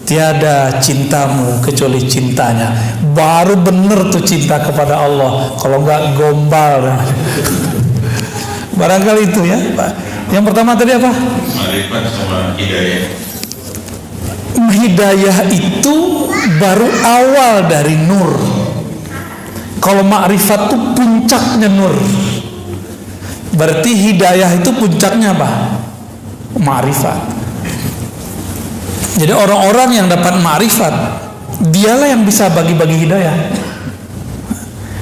tiada cintamu kecuali cintanya. Baru bener tuh cinta kepada Allah. Kalau enggak gombal. Barangkali itu ya Pak. Yang pertama tadi apa? Makrifat sama hidayah. Hidayah itu baru awal dari nur. Kalau makrifat itu puncaknya nur. Berarti hidayah itu puncaknya apa? Makrifat. Jadi orang-orang yang dapat makrifat, dialah yang bisa bagi-bagi hidayah.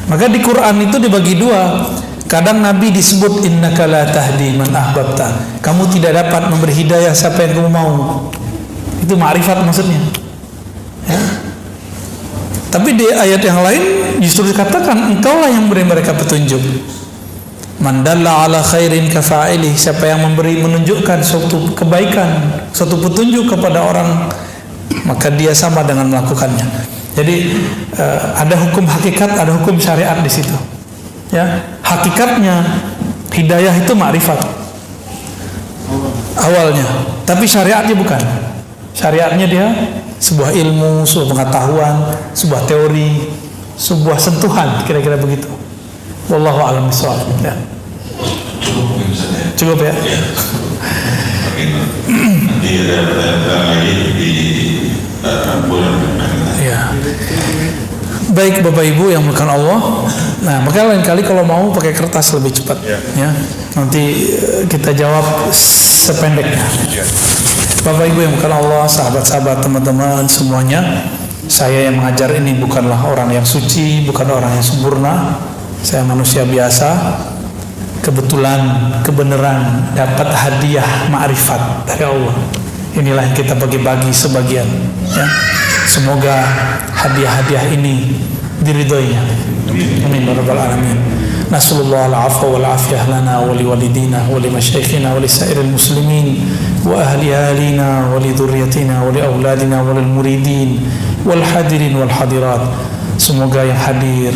Maka di Quran itu dibagi 2. Kadang Nabi disebut innaka la tahdi man ahbabta. Kamu tidak dapat memberi hidayah siapa yang kamu mau. Itu makrifat maksudnya ya. Tapi di ayat yang lain justru dikatakan engkaulah yang memberi mereka petunjuk. Man dalla ala khairin kafa'ilih, siapa yang menunjukkan suatu kebaikan, suatu petunjuk kepada orang, maka dia sama dengan melakukannya. Jadi ada hukum hakikat, ada hukum syariat di situ ya. Hakikatnya hidayah itu makrifat awalnya, tapi syariatnya bukan. Syariatnya dia sebuah ilmu, sebuah pengetahuan, sebuah teori, sebuah sentuhan, kira-kira begitu. Wallahu a'lam bishawab. Ya. Cukup ya. Nanti ada pertanyaan lagi di bulan. Ya. Baik Bapak Ibu yang bukan Allah. Nah, maka lain kali kalau mau pakai kertas lebih cepat. Ya. Nanti kita jawab sependeknya. Bapak Ibu yang bukan Allah, sahabat-sahabat, teman-teman semuanya, saya yang mengajar ini bukanlah orang yang suci, bukan orang yang sempurna. Saya manusia biasa. Kebetulan, kebenaran dapat hadiah ma'rifat dari Allah. Inilah yang kita bagi-bagi sebagian ya. Semoga hadiah-hadiah ini diridhoinya. Amin ya rabbal alamin. Nasallallahu al-afwa wal afiyah lana wa li walidina wa li masyayikhina wa li sairil muslimin wa ahli ahlina wa li dhurriyyatina wa li auladina wa lil muridin wal hadirin wal hadirat. Semoga yang hadir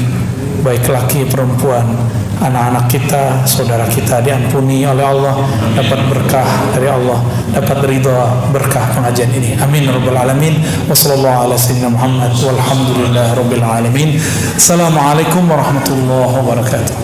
baik laki perempuan, anak-anak kita, saudara kita diampuni oleh Allah, dapat berkah dari Allah, dapat ridha berkah pengajian ini. Amin ya rabbal alamin. Wassallallahu ala sayyidina Muhammad walhamdulillahi rabbil alamin. Assalamualaikum warahmatullahi wabarakatuh.